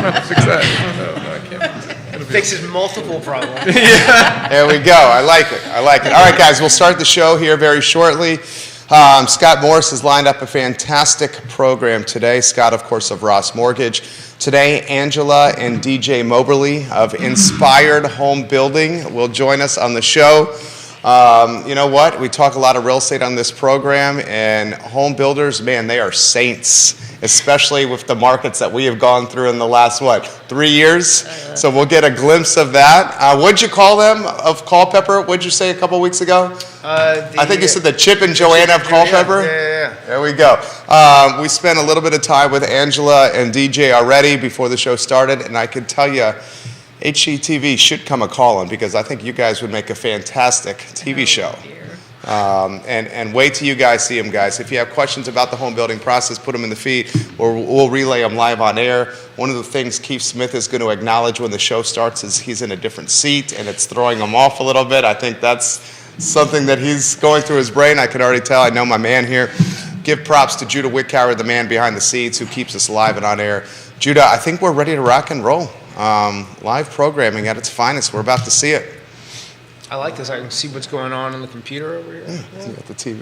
Fix that. No, I can't. Fixes multiple problems. There we go. I like it. All right, guys, we'll start the show here very shortly. Scott Morris has lined up a fantastic program today. Scott, of course, of Ross Mortgage. Today, Angela and DJ Moberly of Inspired Home Building will join us on the show. You know what? We talk a lot of real estate on this program, and home builders, man, they are saints, especially with the markets that we have gone through in the last, 3 years? So we'll get a glimpse of that. What'd you call them of Culpeper? What'd you say a couple weeks ago? I think you said the Chip and Joanna of Culpeper? Yeah. There we go. We spent a little bit of time with Angela and DJ already before the show started, and I can tell you, HGTV should come a-calling because I think you guys would make a fantastic TV show. And wait till you guys see them, guys. If you have questions about the home building process, put them in the feed, or we'll relay them live on air. One of the things Keith Smith is going to acknowledge when the show starts is he's in a different seat, and it's throwing him off a little bit. I think that's something that he's going through his brain. I can already tell. I know my man here. Give props to Judah Wickower, the man behind the scenes who keeps us live and on air. Judah, I think we're ready to rock and roll. Live programming at its finest. We're about to see it. I like this. I can see what's going on the computer over here. Yeah. At the TV.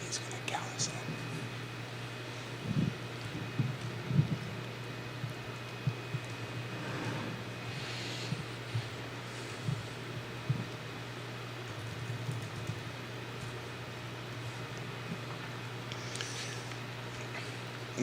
He's going to count us in.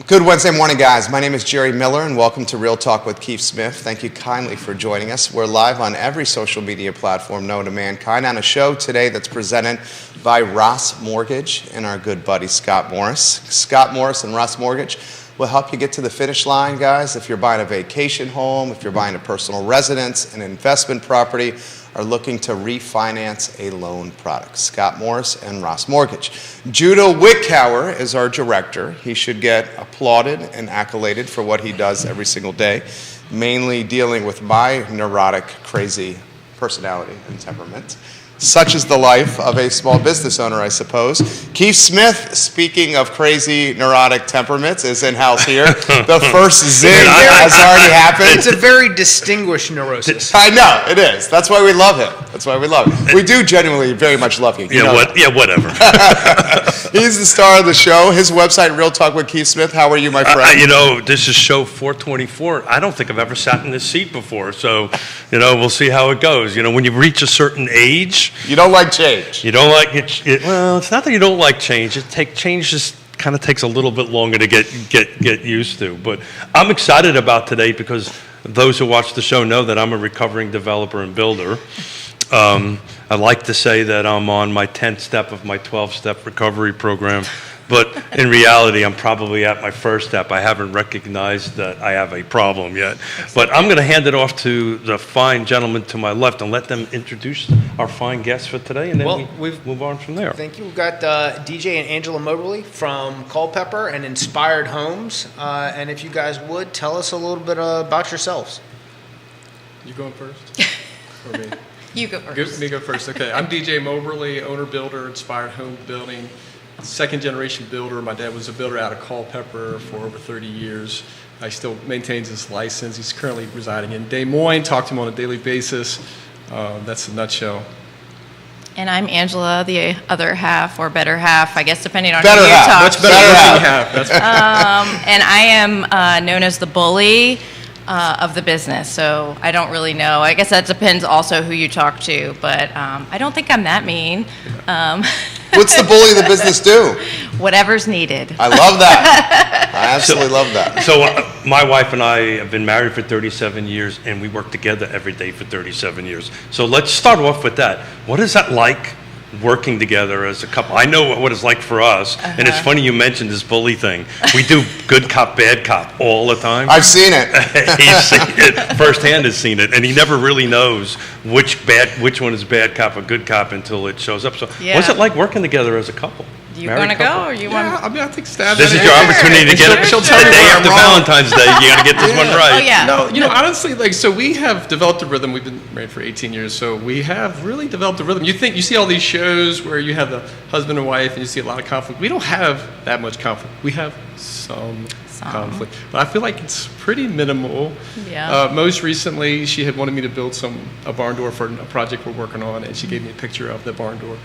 Good Wednesday morning, guys. My name is Jerry Miller, and welcome to Real Talk with Keith Smith. Thank you kindly for joining us. We're live on every social media platform known to mankind on a show today that's presented by Ross Mortgage and our good buddy Scott Morris. Scott Morris and Ross Mortgage will help you get to the finish line, guys. If you're buying a vacation home, if you're buying a personal residence, an investment property, are looking to refinance a loan product. Scott Morris and Ross Mortgage. Judah Wickower is our director. He should get applauded and accoladed for what he does every single day, mainly dealing with my neurotic, crazy personality and temperament. Such is the life of a small business owner, I suppose. Keith Smith, speaking of crazy, neurotic temperaments, is in-house here. The first zing has already happened. It's a very distinguished neurosis. I know, it is. That's why we love him. We do genuinely very much love you. Whatever. He's the star of the show. His website, Real Talk with Keith Smith. How are you, my friend? This is show 424. I don't think I've ever sat in this seat before, so, we'll see how it goes. When you reach a certain age, you don't like change. You don't like it. Well, it's not that you don't like change. Change just kind of takes a little bit longer to get used to. But I'm excited about today because those who watch the show know that I'm a recovering developer and builder. I like to say that I'm on my 10th step of my 12-step recovery program. But in reality, I'm probably at my first step. I haven't recognized that I have a problem yet. But I'm going to hand it off to the fine gentleman to my left and let them introduce our fine guests for today, and then we've move on from there. Thank you. We've got DJ and Angela Moberly from Culpeper and Inspired Homes. And if you guys would, tell us a little bit about yourselves. You going first? Or me? You go first. Me go first. Okay. I'm DJ Moberly, owner-builder, Inspired Home Building. Second-generation builder. My dad was a builder out of Culpeper for over 30 years. He still maintains his license. He's currently residing in Des Moines. Talk to him on a daily basis. That's a nutshell. And I'm Angela, the other half or better half, I guess, depending on better who you half. talk Much to. better half. And I am known as the bully of the business, so I don't really know. I guess that depends also who you talk to, but I don't think I'm that mean. What's the bully of the business do? Whatever's needed. I love that. I absolutely love that. So my wife and I have been married for 37 years, and we work together every day for 37 years. So let's start off with that. What is that like, working together as a couple? I know what it's like for us, and it's funny you mentioned this bully thing. We do good cop, bad cop all the time. I've seen it. He's seen it firsthand. Has seen it, and he never really knows which one is bad cop or good cop until it shows up. So, what's it like working together as a couple? You Married want to go, couple. or you Yeah, want? I mean, I think stab This at is it. your opportunity to And get it she'll the tell me day where I'm after wrong. Valentine's Day. You got to get this one right. Oh yeah. No, you know, honestly, like, so we have developed a rhythm. We've been married for 18 years, so we have really developed a rhythm. You see all these shows where you have the husband and wife, and you see a lot of conflict. We don't have that much conflict. We have some conflict, but I feel like it's pretty minimal. Yeah. Most recently, she had wanted me to build a barn door for a project we're working on, and she gave me a picture of the barn door,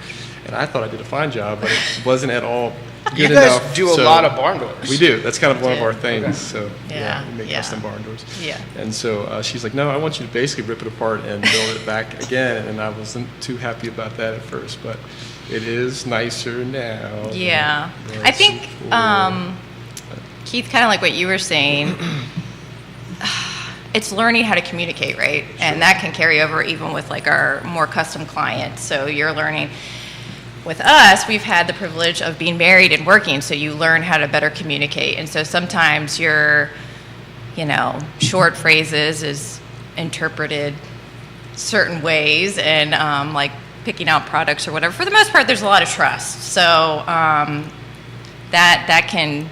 and I thought I did a fine job, but it wasn't at all good You guys enough. do a So lot of barn doors. We do. That's kind of one of do. our things. So Yeah, we make yeah. custom barn doors. Yeah. And so she's like, no, I want you to basically rip it apart and build it back again. And I wasn't too happy about that at first, but it is nicer now. Yeah. than it I was think, before. Keith, kind of like what you were saying, it's learning how to communicate, right? And that can carry over even with like our more custom clients. So you're learning. With us, we've had the privilege of being married and working, so you learn how to better communicate. And so sometimes your, short phrases is interpreted certain ways, and like picking out products or whatever. For the most part, there's a lot of trust. So that can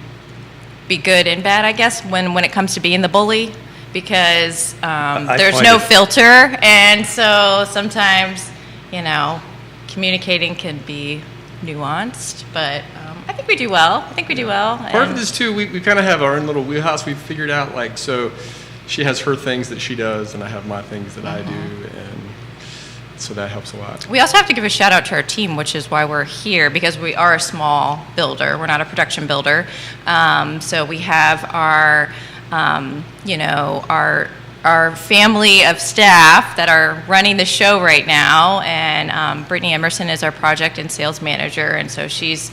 be good and bad, I guess, when it comes to being the bully, because I there's find no it- filter, and so sometimes, communicating can be nuanced, but I think we do well. Part of and- it is too, we kind of have our own little wheelhouse. We've figured out, like, so she has her things that she does, and I have my things that I do, and so that helps a lot. We also have to give a shout out to our team, which is why we're here, because we are a small builder. We're not a production builder. So we have our, our family of staff that are running the show right now. And Brittany Emerson is our project and sales manager. And so she's,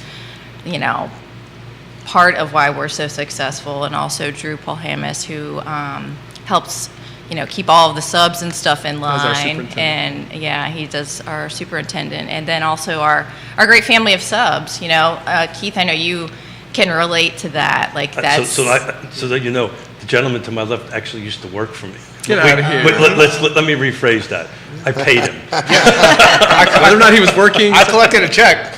part of why we're so successful. And also Drew Paul Hammis, who helps keep all of the subs and stuff in As our line. superintendent. And yeah, he does our superintendent. And then also our great family of subs. Keith, I know you can relate to that. Like that's So that you know, the gentleman to my left actually used to work for me. Get out of here. Wait, let me rephrase that. I paid him. Whether or not he was working. I collected a check.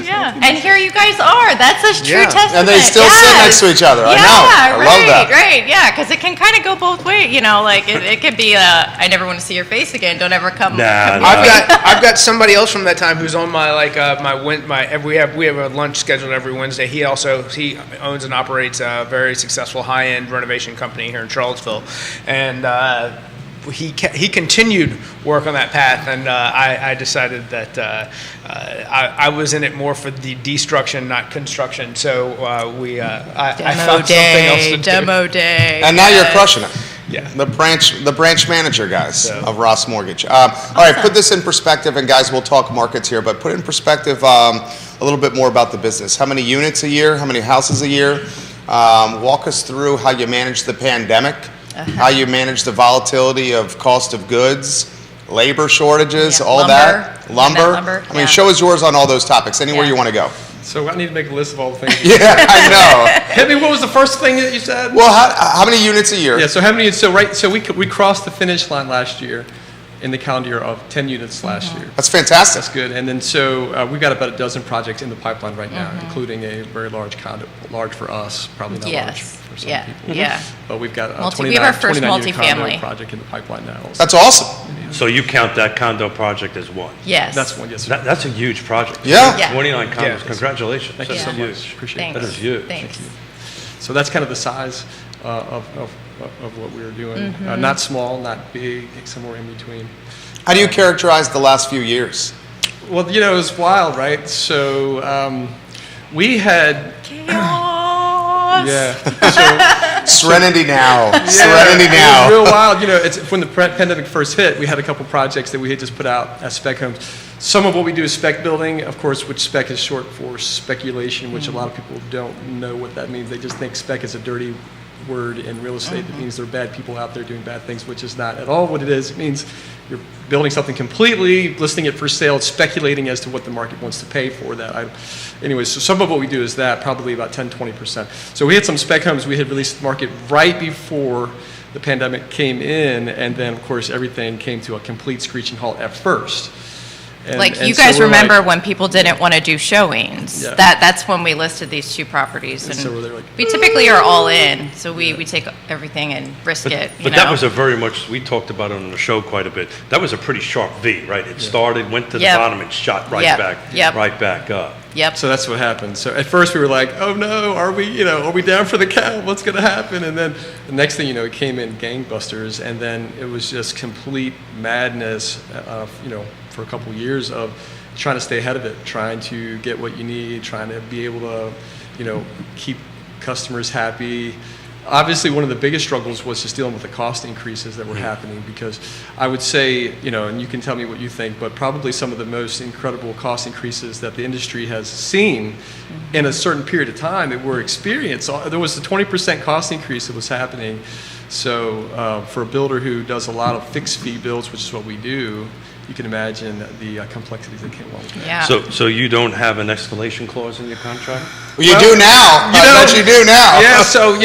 yeah. And here you guys are. That's a true Yeah. testament. And they still sit Yes. next to each other. I Yeah, know. I right, love that. right. Yeah, because it can kind of go both ways. Like it could be, I never want to see your face again. Don't ever come. Nah, come nah. near me. I've got somebody else from that time who's on my we have a lunch scheduled every Wednesday. He owns and operates a very successful high-end renovation company here in Charlottesville, and he continued work on that path, and I decided that I was in it more for the destruction, not construction. So I found something else to do. Demo day. And now you're yes. crushing it. Yeah. The branch manager guys So- of Ross Mortgage. All right, put this in perspective, and guys, we'll talk markets here, but put in perspective a little bit more about the business. How many units a year? How many houses a year? Walk us through how you manage the pandemic, how you manage the volatility of cost of goods, labor shortages, Yeah, all lumber. that. Lumber. Lumber, I mean, yeah. show is yours on all those topics. Anywhere Yeah. you want to go. So I need to make a list of all the things. Yeah, I know. Hit me, what was the first thing that you said? Well, how many units a year? Yeah, so how many, so we crossed the finish line last year in the calendar year of 10 units last year. That's fantastic. That's good. And then so we've got about a dozen projects in the pipeline right now, including a very large condo, large for us, probably not large Yes. for some Yeah. people. Yeah. But we've got a We have our first 29 unit condo multifamily. project in the pipeline now. That's awesome. So you count that condo project as one. Yes. That's one, yes, sir. That's a huge project. Yeah. Yeah. 29 condos. Yeah. Congratulations. Thank you Yeah. so That's much. huge. Appreciate Thanks. that. That is huge. Thanks. So that's kind of the size of what we were doing. Not small, not big, somewhere in between. How do you characterize the last few years? Well, it was wild, right? So we had, Chaos. yeah. Serenity now. Yeah, Serenity It now. was real wild. It's when the pandemic first hit, we had a couple projects that we had just put out as spec homes. Some of what we do is spec building, of course, which spec is short for speculation, which a lot of people don't know what that means. They just think spec is a dirty word in real estate that means there are bad people out there doing bad things, which is not at all what it is. It means you're building something completely, listing it for sale, speculating as to what the market wants to pay for that. Anyways, so some of what we do is that, probably about 10-20%. So we had some spec homes we had released to the market right before the pandemic came in, and then, of course, everything came to a complete screeching halt at first. Like, and you so guys we're remember like- when people didn't want to do showings? Yeah. That's when we listed these 2 properties. And so they're like, we typically are all in, so we take everything and risk it, you But know? that was a very much, we talked about it on the show quite a bit. That was a pretty sharp V, right? It started, went to the Yep. bottom and shot right Yep. back, Yep. right back up. Yep. So that's what happened. So at first we were like, oh no, are we down for the count? What's going to happen? And then the next thing you know, it came in gangbusters, and then it was just complete madness, for a couple years of trying to stay ahead of it, trying to get what you need, trying to be able to, keep customers happy. Obviously, one of the biggest struggles was just dealing with the cost increases that were happening, because I would say, and you can tell me what you think, but probably some of the most incredible cost increases that the industry has seen in a certain period of time that were experienced. There was a 20% cost increase that was happening. So for a builder who does a lot of fixed fee builds, which is what we do, you can imagine the complexities that came along with that. Yeah. So you don't have an escalation clause in your contract? Well, you do now. I bet you do now. Yeah, so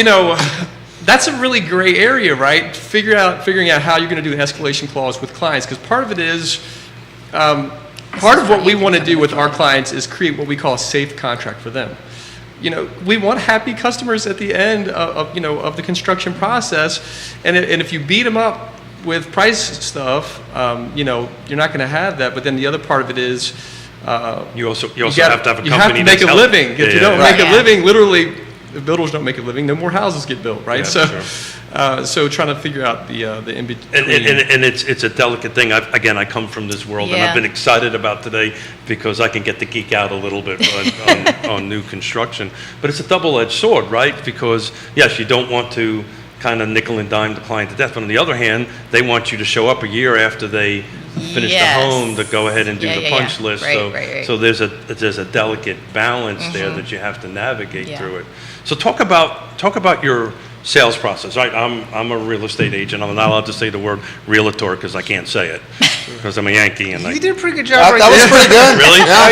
that's a really gray area, right? Figuring out how you're going to do an escalation clause with clients, because part of it is part of what we want to do with our clients is create what we call a safe contract for them. We want happy customers at the end of the construction process, and if you beat them up with price stuff, you're not going to have that. But then the other part of it is You also you have to have a company you have to make that's a help- living. If you don't Right. make a Yeah. living, literally, if builders don't make a living, no more houses get built, right? Yeah, So trying to figure out the in between. And it's a delicate thing. I come from this world, and Yeah. I've been excited about today because I can get to geek out a little bit on new construction. But it's a double-edged sword, right? Because, yes, you don't want to kind of nickel and dime the client to death, but on the other hand, they want you to show up a year after they finish Yes. the home to go ahead and do Yeah, the yeah, punch yeah. list. Right, So, right. so there's a delicate balance there that you have to navigate Yeah. through it. So talk about your sales process. Right, I'm a real estate agent. I'm not allowed to say the word realtor because I can't say it because I'm a Yankee and You did a pretty good job That, right that was there. pretty good. Really? Yeah.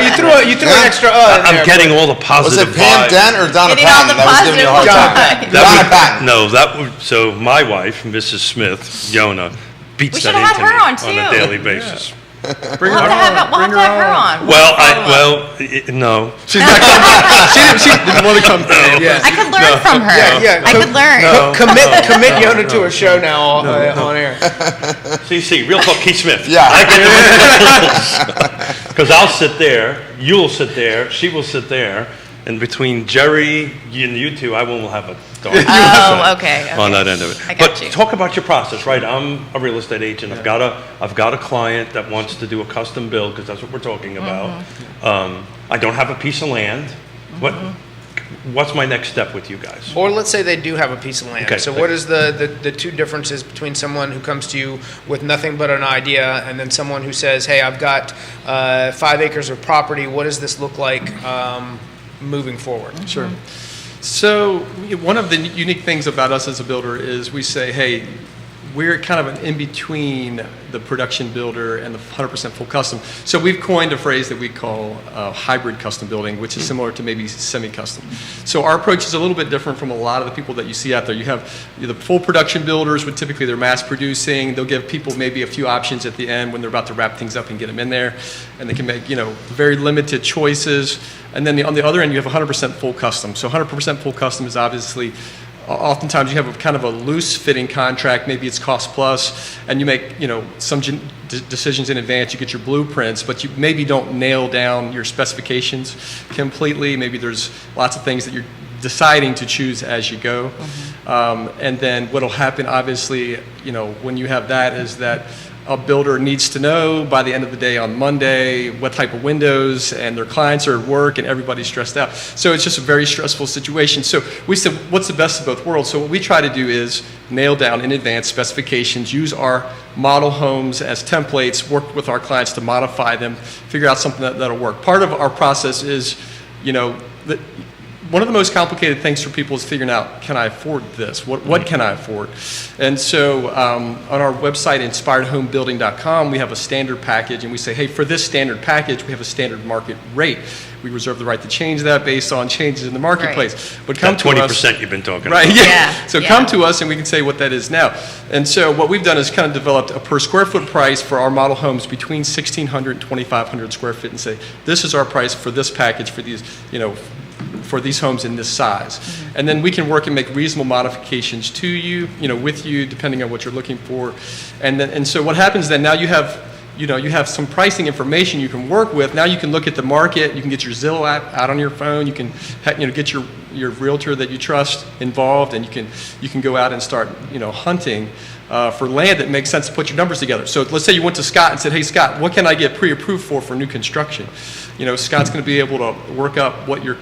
You threw an extra in I'm there, getting but- all the Was positive it Pam vibes. Dent or Donna Getting all Patton the that was giving you a hard positive time? vibes. Donna Patton. No, so my wife, Mrs. Smith, Yona, beats We that should've had into her me on, a too. daily basis. Bring We'll her have to have, on. we'll have Bring to have her on. No. She's not coming. She didn't want to come today. Yeah. I could learn from her. Yeah, I could learn. Commit Yona to a show now on air. See, Real Talk Keith Smith. Yeah. I get the because I'll sit there, you'll sit there, she will sit there, and between Jerry and you two, I won't have a darn thing to Oh, say okay, on okay. that end of it. I got But you. talk about your process, right? I'm a real estate agent. I've got a client that wants to do a custom build because that's what we're talking about. I don't have a piece of land. What's my next step with you guys? Or let's say they do have a piece of land. Okay. So what is the two differences between someone who comes to you with nothing but an idea and then someone who says, hey, I've got 5 acres of property. What does this look like moving forward? Sure. So one of the unique things about us as a builder is we say, hey, we're kind of an in-between the production builder and the 100% full custom. So we've coined a phrase that we call hybrid custom building, which is similar to maybe semi-custom. So our approach is a little bit different from a lot of the people that you see out there. You have the full production builders, would typically they're mass producing. They'll give people maybe a few options at the end when they're about to wrap things up and get them in there. And they can make, very limited choices. And then on the other end, you have 100% full custom. So 100% full custom is obviously oftentimes you have a kind of a loose fitting contract, maybe it's cost plus, and you make, some decisions in advance, you get your blueprints, but you maybe don't nail down your specifications completely. Maybe there's lots of things that you're deciding to choose as you go. And then what'll happen, obviously, when you have that is that a builder needs to know by the end of the day on Monday what type of windows, and their clients are at work and everybody's stressed out. So it's just a very stressful situation. So we said, what's the best of both worlds? So what we try to do is nail down in advance specifications, use our model homes as templates, work with our clients to modify them, figure out something that'll work. Part of our process is, one of the most complicated things for people is figuring out, can I afford this? What can I afford? And so on our website, inspiredhomebuilding.com, we have a standard package, and we say, hey, for this standard package, we have a standard market rate. We reserve the right to change that based on changes in the marketplace. But come That to us. 20% you've been talking Right, about. yeah. So Yeah. come to us and we can say what that is now. And so what we've done is kind of developed a per square foot price for our model homes between 1,600 and 2,500 square feet and say, this is our price for this package for these, for these homes in this size. And then we can work and make reasonable modifications to you, with you, depending on what you're looking for. And so what happens then, now you have some pricing information you can work with. Now you can look at the market. You can get your Zillow app out on your phone. You can, get your realtor that you trust involved, and you can go out and start, hunting for land that makes sense to put your numbers together. So let's say you went to Scott and said, hey, Scott, what can I get pre-approved for new construction? Scott's going to be able to work up what your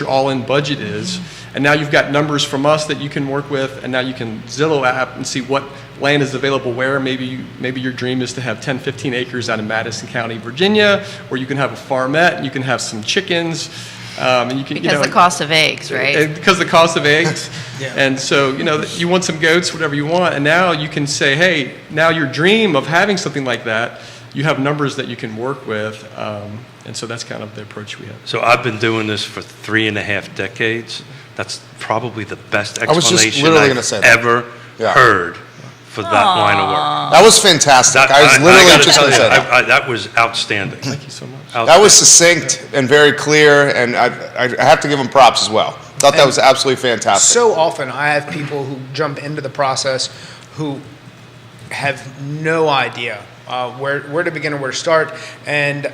all-in budget is, and now you've got numbers from us that you can work with, and now you can Zillow app and see what land is available where. Maybe your dream is to have 10, 15 acres out in Madison County, Virginia, or you can have a farmette, and you can have some chickens, and you can Because the cost of eggs, right? because the cost of eggs. Yeah. And so, you want some goats, whatever you want, and now you can say, hey, now your dream of having something like that, you have numbers that you can work with, and so that's kind of the approach we have. So I've been doing this for 3.5 decades. That's probably the best I was just explanation literally gonna I've say that. ever Yeah. heard for that line of work. That was fantastic. I was literally gotta just tell going to you, say that. that was outstanding. Thank you so much. That was succinct and very clear, and I have to give them props as well. Thought that was absolutely fantastic. So often I have people who jump into the process who have no idea where to begin or where to start, and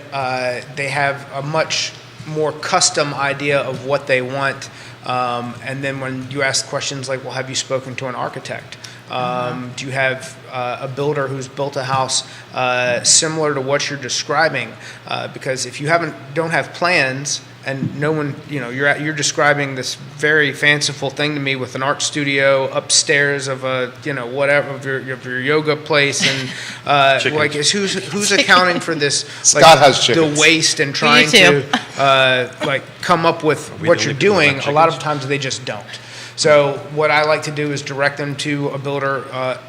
they have a much more custom idea of what they want. And then when you ask questions like, well, have you spoken to an architect? Do you have a builder who's built a house similar to what you're describing? Because if you don't have plans, and no one, you're describing this very fanciful thing to me with an art studio upstairs of a, whatever of your yoga place, and like, who's accounting for this? Scott has chickens. The waste and trying too. to like come up with we what the you're only people that doing. have A lot of chickens? times they just don't. So what I like to do is direct them to a builder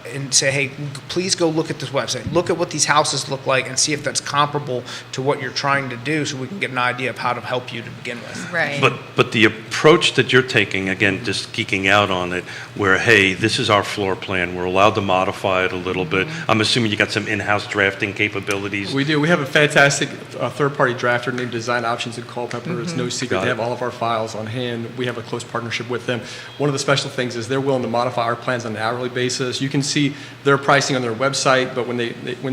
and say, hey, please go look at this website. Look at what these houses look like and see if that's comparable to what you're trying to do, so we can get an idea of how to help you to begin with. Right. But the approach that you're taking, again, just geeking out on it, where, hey, this is our floor plan, we're allowed to modify it a little bit. I'm assuming you got some in-house drafting capabilities. We do. We have a fantastic third-party drafter named Design Options in Culpeper. It's no secret. Got They it. have all of our files on hand. We have a close partnership with them. One of the special things is they're willing to modify our plans on an hourly basis. You can see their pricing on their website, but when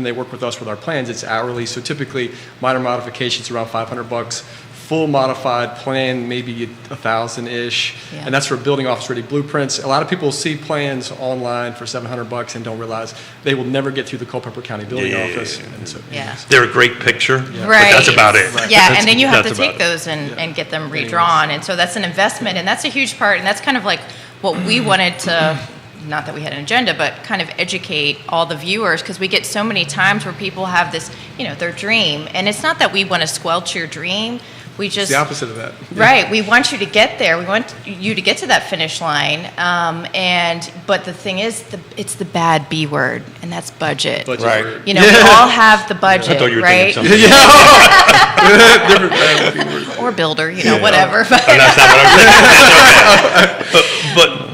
they work with us with our plans, it's hourly. So typically, minor modifications around $500. Full modified plan, maybe 1,000-ish, Yeah. and that's for building office-ready blueprints. A lot of people see plans online for $700 and don't realize they will never get through the Culpeper County Building Yeah. Office. And so, Yeah. They're a great picture, but Right. that's about it. Yeah, That's- and then you have to that's take about it. those and get them redrawn, and so that's an investment, and that's a huge part, and that's kind of like what we wanted to, not that we had an agenda, but kind of educate all the viewers, because we get so many times where people have this, their dream, and it's not that we want to squelch your dream, we it's just... the opposite of that. Right, we want you to get there. We want you to get to that finish line. But the thing is, it's the bad B word, and that's budget. Budget Right. word. We all have the budget, I thought you were right? thinking something. Different bad word. Or builder, whatever. And that's not what I'm saying.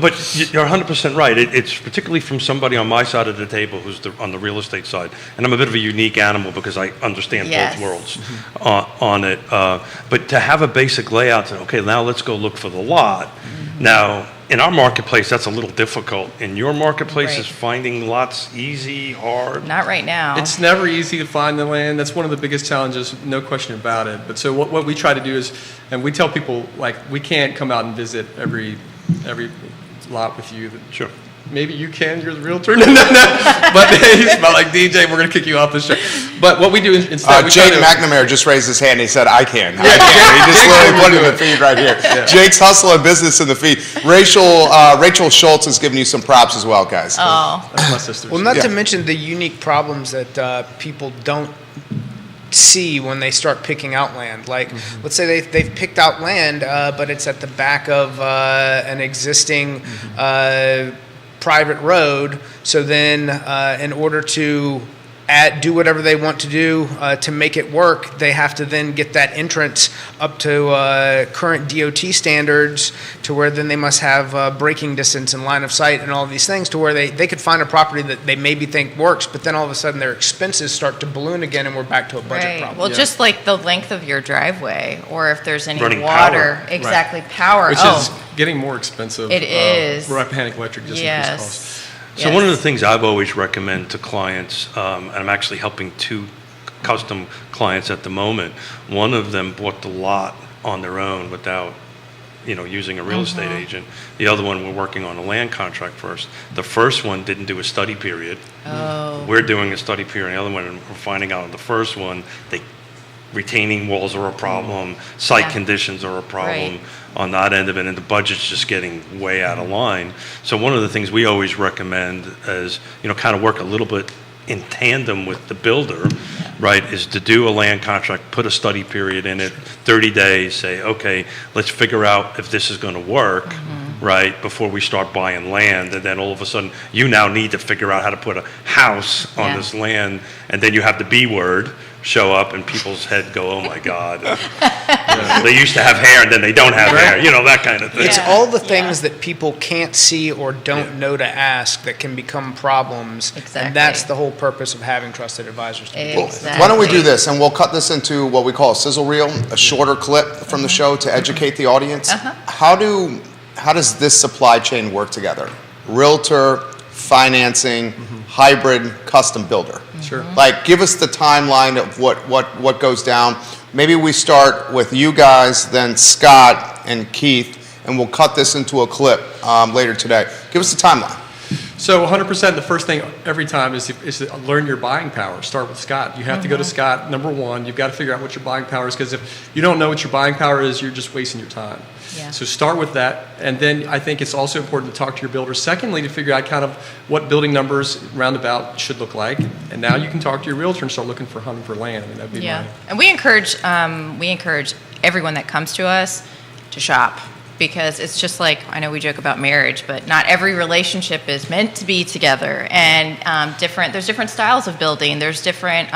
But you're 100% right. It's particularly from somebody on my side of the table who's on the real estate side. And I'm a bit of a unique animal because I understand Yes. both worlds on it. But to have a basic layout, okay, now let's go look for the lot. Now, in our marketplace, that's a little difficult. In your marketplace, Right. is finding lots easy, hard? Not right now. It's never easy to find the land. That's one of the biggest challenges, no question about it. But so what we try to do is, and we tell people, like, we can't come out and visit every lot with you. Sure. Maybe you can, you're the realtor. No. But he's about like, DJ, we're going to kick you off the show. But what we do instead, we try Jake to... McNamara just raised his hand. He said, I can. I Yeah, can. He just Jake literally will put it do in the it. feed right here. Jake's Hustle and Business in the feed. Rachel Schultz has given you some props as well, guys. Oh, That's my sister. Well, not Yeah. to mention the unique problems that people don't see when they start picking out land. Like, let's say they've picked out land, but it's at the back of an existing private road. So then, in order to do whatever they want to do to make it work, they have to then get that entrance up to current DOT standards, to where then they must have braking distance and line of sight and all of these things, to where they could find a property that they maybe think works, but then all of a sudden their expenses start to balloon again and we're back to a budget Right. problem. Well, just like the length of your driveway, or if there's any Running water. power. Exactly, power. Which Oh, is getting more expensive. It is. Rappahannock Electric just increased costs. yes. So one of the things I've always recommend to clients, and I'm actually helping 2 custom clients at the moment. One of them bought the lot on their own without, using a real estate agent. The other one, we're working on a land contract first. The first one didn't do a study period. Oh. We're doing a study period. The other one, we're finding out on the first one, retaining walls are a problem, site Yeah. conditions are a problem Right. on that end of it, and the budget's just getting way out of line. So one of the things we always recommend is, kind of work a little bit in tandem with the builder, right, is to do a land contract, put a study period in it, 30 days, say, okay, let's figure out if this is going to work, right, before we start buying land. And then all of a sudden, you now need to figure out how to put a house on Yeah. this land, and then you have the B word show up and people's head go, oh my God. They used to have hair and then they don't have hair, that kind of thing. It's Yeah. all the things that people can't see or don't know to ask that can become problems. Exactly. And that's the whole purpose of having trusted advisors to begin with. Exactly. Why don't we do this, and we'll cut this into what we call a sizzle reel, a shorter clip from the show to educate the audience. How does this supply chain work together? Realtor, financing, hybrid, custom builder. Sure. Like, give us the timeline of what goes down. Maybe we start with you guys, then Scott and Keith, and we'll cut this into a clip later today. Give us the timeline. So 100%, the first thing every time is to learn your buying power. Start with Scott. You have to go to Scott. Number one, you've got to figure out what your buying power is, because if you don't know what your buying power is, you're just wasting your time. Yeah. So start with that, and then I think it's also important to talk to your builder. Secondly, to figure out kind of what building numbers roundabout should look like, and now you can talk to your realtor and start looking for hunting for land. I mean, that'd be Yeah, my... and we encourage everyone that comes to us to shop, because it's just like, I know we joke about marriage, but not every relationship is meant to be together, and there's different styles of building, there's different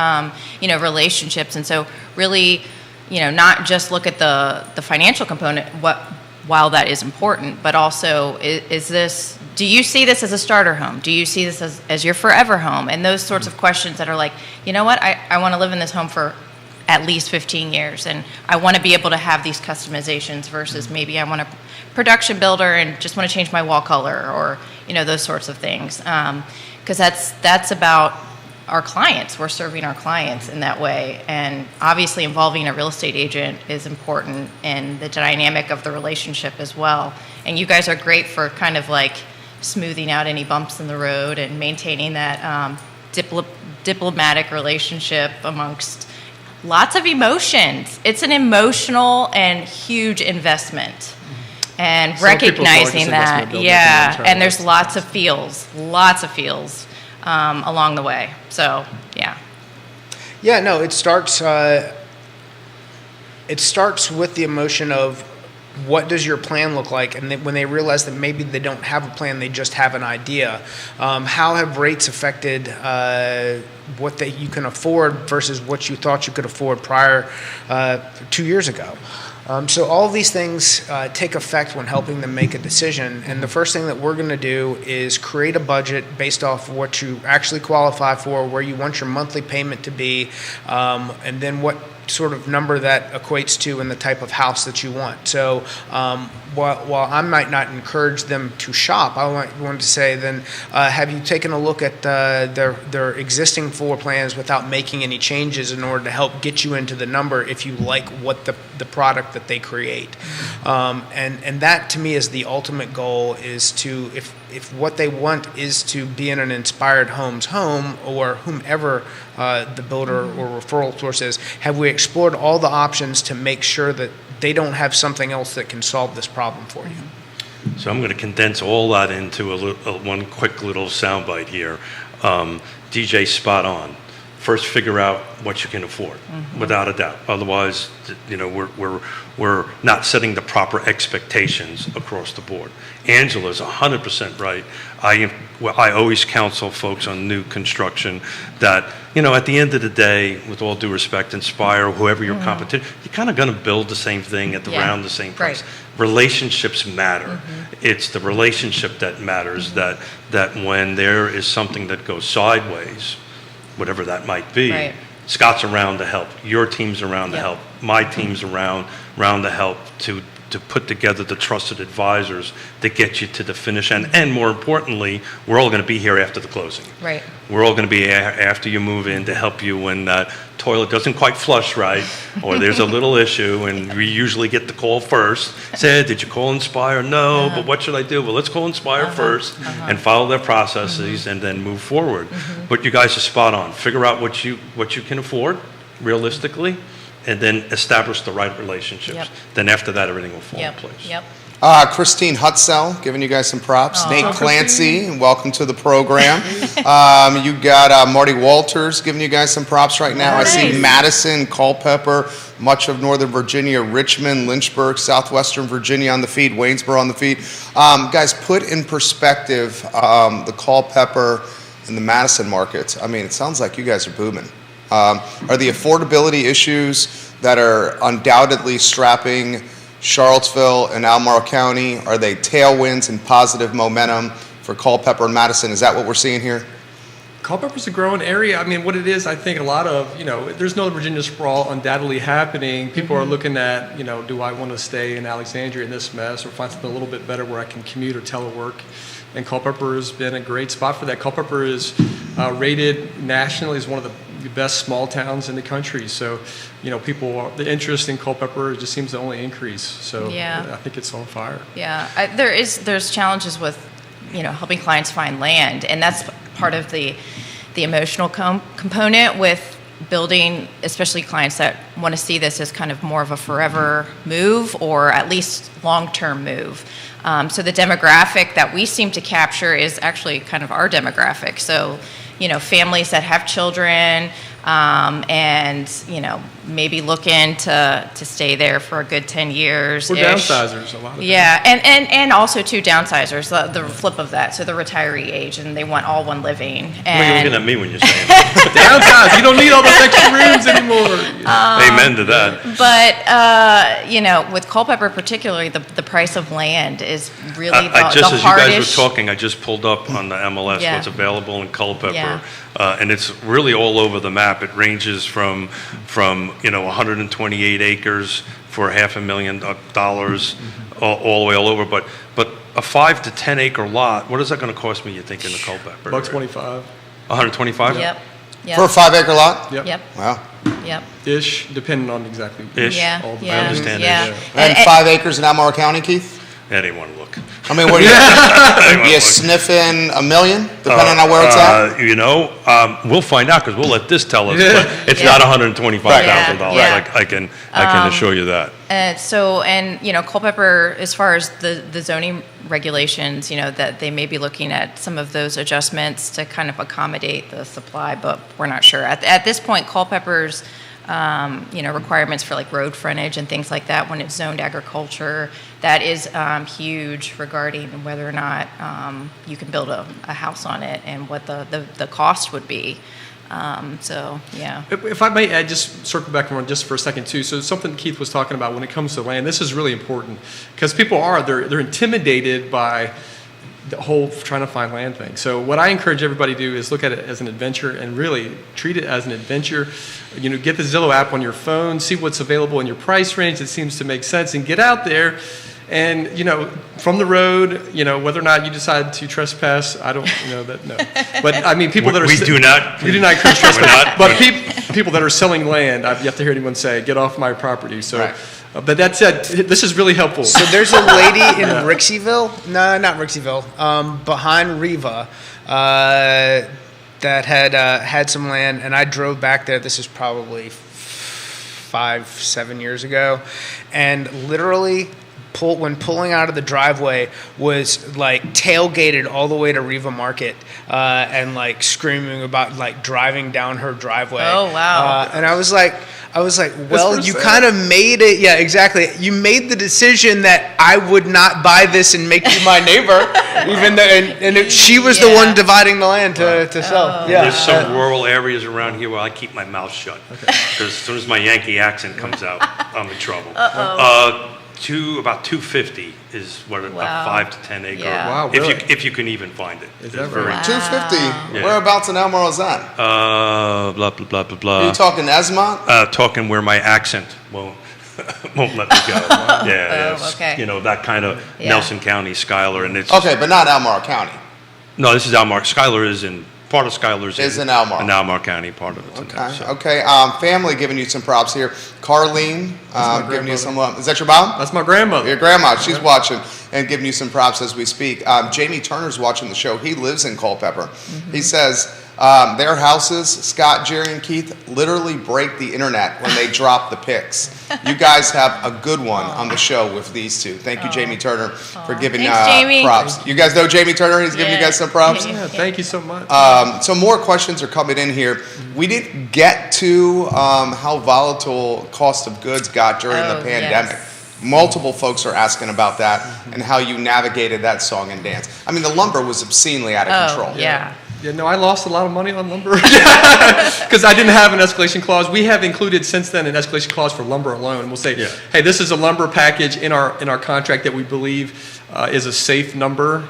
relationships, and so really, not just look at the financial component, while that is important, but also do you see this as a starter home? Do you see this as your forever home? And those sorts of questions that are like, you know what, I want to live in this home for at least 15 years, and I want to be able to have these customizations versus maybe I want a production builder and just want to change my wall color, or those sorts of things, because that's about our clients. We're serving our clients in that way, and obviously involving a real estate agent is important in the dynamic of the relationship as well. And you guys are great for kind of like smoothing out any bumps in the road and maintaining that diplomatic relationship amongst lots of emotions. It's an emotional and huge investment. And Some people's recognizing largest that, investment building yeah, in their and there's entire lots of feels along the way. So, yeah. Yeah, no, it starts with the emotion of what does your plan look like, and then when they realize that maybe they don't have a plan, they just have an idea. How have rates affected what you can afford versus what you thought you could afford prior 2 years ago? So all of these things take effect when helping them make a decision. And the first thing that we're going to do is create a budget based off of what you actually qualify for, where you want your monthly payment to be, and then what sort of number that equates to in the type of house that you want. So while I might not encourage them to shop, I want to say then, have you taken a look at their existing floor plans without making any changes in order to help get you into the number if you like what the product that they create? And that to me is the ultimate goal, is to, if what they want is to be in an Inspired Homes home, or whomever the builder or referral source is, have we explored all the options to make sure that they don't have something else that can solve this problem for you? So I'm going to condense all that into one quick little soundbite here. DJ, spot on. first figure out what you can afford, without a doubt. Otherwise, we're not setting the proper expectations across the board. Angela's 100% right. I always counsel folks on new construction that, at the end of the day, with all due respect, Inspire, whoever your competition, you're kind of going to build the same thing at around the same price. Right. Relationships matter. It's the relationship that matters, that when there is something that goes sideways, whatever that might be, Right. Scott's around to help. Your team's around to Yep. help. My team's around to help to put together the trusted advisors that get you to the finish end. And more importantly, we're all going to be here after the closing. Right. We're all going to be after you move in to help you when that toilet doesn't quite flush right, or there's a little issue, and we usually get the call first. Say, did you call Inspire? No, but what should I do? Well, let's call Inspire first and follow their processes and then move forward. But you guys are spot on. Figure out what you can afford realistically, and then establish the right relationships. Yep. Then after that, everything will fall in Yep. place. Yep. Christine Hutzell, giving you guys some props. Nate Clancy, welcome to the program. You got Marty Walters giving you guys some props right now. I see Nice. Madison, Culpeper, much of Northern Virginia, Richmond, Lynchburg, Southwestern Virginia on the feed, Waynesboro on the feed. Guys, put in perspective the Culpeper and the Madison markets. I mean, it sounds like you guys are booming. Are the affordability issues that are undoubtedly strapping Charlottesville and Albemarle County, are they tailwinds and positive momentum for Culpeper and Madison? Is that what we're seeing here? Culpeper's a growing area. I mean, what it is, I think a lot of, there's no Virginia sprawl undoubtedly happening. People are looking at, do I want to stay in Alexandria in this mess or find something a little bit better where I can commute or telework? And Culpeper has been a great spot for that. Culpeper is rated nationally as one of the best small towns in the country. So, the interest in Culpeper just seems to only increase. So Yeah. I think it's on fire. Yeah, there's challenges with, helping clients find land, and that's part of the emotional component with building, especially clients that want to see this as kind of more of a forever move or at least long-term move. So the demographic that we seem to capture is actually kind of our demographic. So, families that have children, and maybe looking to stay there for a good 10 years. We're downsizers, a lot of them. Yeah, and also too downsizers, the flip of that. So the retiree age, and they want all one living. What are you And looking at me when you're saying that? Downsize. You don't need all those extra rooms anymore. Amen to that. but with Culpeper particularly, the price of land is really the As you guys hardest. were talking, I just pulled up on the MLS Yeah. what's available in Culpeper, Yeah. And it's really all over the map. It ranges from 128 acres for $500,000 all the way all over. But a 5 to 10 acre lot, what is that going to cost me? You think in the Culpeper? $125 125. Yep. For a 5-acre lot? Yep. Yep. Wow. Yep. ish, depending on exactly. Ish. Yeah. All the- Yeah. I understand Yeah. ish. And 5 acres in Albemarle County, Keith? I didn't want to look. I mean, what are you sniffing $1 million, depending on where it's at? We'll find out because we'll let this tell us. Yeah. But it's not $125,000. Yeah. I can assure you that. Culpeper, as far as the zoning regulations, that they may be looking at some of those adjustments to kind of accommodate the supply, but we're not sure. At this point, Culpeper's, requirements for like road frontage and things like that when it's zoned agriculture, that is huge regarding whether or not you can build a house on it and what the cost would be. Yeah. If I may add, just circle back around just for a second too. So something Keith was talking about when it comes to land, this is really important because people they're intimidated by the whole trying to find land thing. So what I encourage everybody to do is look at it as an adventure and really treat it as an adventure. Get the Zillow app on your phone, see what's available in your price range that seems to make sense, and get out there. And, from the road, whether or not you decide to trespass, I don't know that, no. But, I mean, people that are... We do not. We do not encourage trespass. We're not. But people that are selling land, I've yet to hear anyone say, get off my property. So, Right. But that said, this is really helpful. So there's a lady in Rixieville, no, not Rixieville, behind Riva, that had some land, and I drove back there. This is probably 5-7 years ago, and literally when pulling out of the driveway was like tailgated all the way to Riva Market and like screaming about like driving down her driveway. Oh, wow. And I was like, well, you sad. kind of made it. Yeah, exactly. You made the decision that I would not buy this and make you my neighbor, even though, she was the Yeah. one dividing the land to sell. Yeah. There's some rural areas around here where I keep my mouth shut. Because as soon as my Yankee accent comes out, I'm in trouble. About 250 is what a Wow. 5 to 10 acre. Yeah. Wow, if really? if you can even find it. Is It's that very- right? 250. Yeah. Whereabouts in Elmore is that? Blah blah blah blah Are blah. you talking Esmont? Talking where my accent won't won't let me go. Yeah, Oh, okay. you know that kind of Yeah. Nelson County, Schuyler, and it's Okay, but not Elmore County. no. This is Almar. Schuyler is in part of Schuyler's Is in Almar. in Almar County. Part of it's in there. Okay. So. Okay. Family giving you some props here. Carlene giving you some. Is that your mom? That's my grandmother. Your grandma. She's watching and giving you some props as we speak. Jamie Turner's watching the show. He lives in Culpeper. He says their houses, Scott, Jerry, and Keith, literally break the internet when they drop the pics. You guys have a good one on the show with these two. Thank you, Jamie Turner, for giving Thanks, Jamie. props. You guys know Jamie Turner? He's giving you Yeah. guys some props. Yeah, thank you so much. So more questions are coming in here. We didn't get to how volatile cost of goods got during the Oh, pandemic. yes. Multiple folks are asking about that and how you navigated that song and dance. I mean, the lumber was obscenely out of Oh, control. yeah. Yeah, no, I lost a lot of money on lumber because I didn't have an escalation clause. We have included since then an escalation clause for lumber alone. We'll say, Yeah. hey, this is a lumber package in our contract that we believe is a safe number.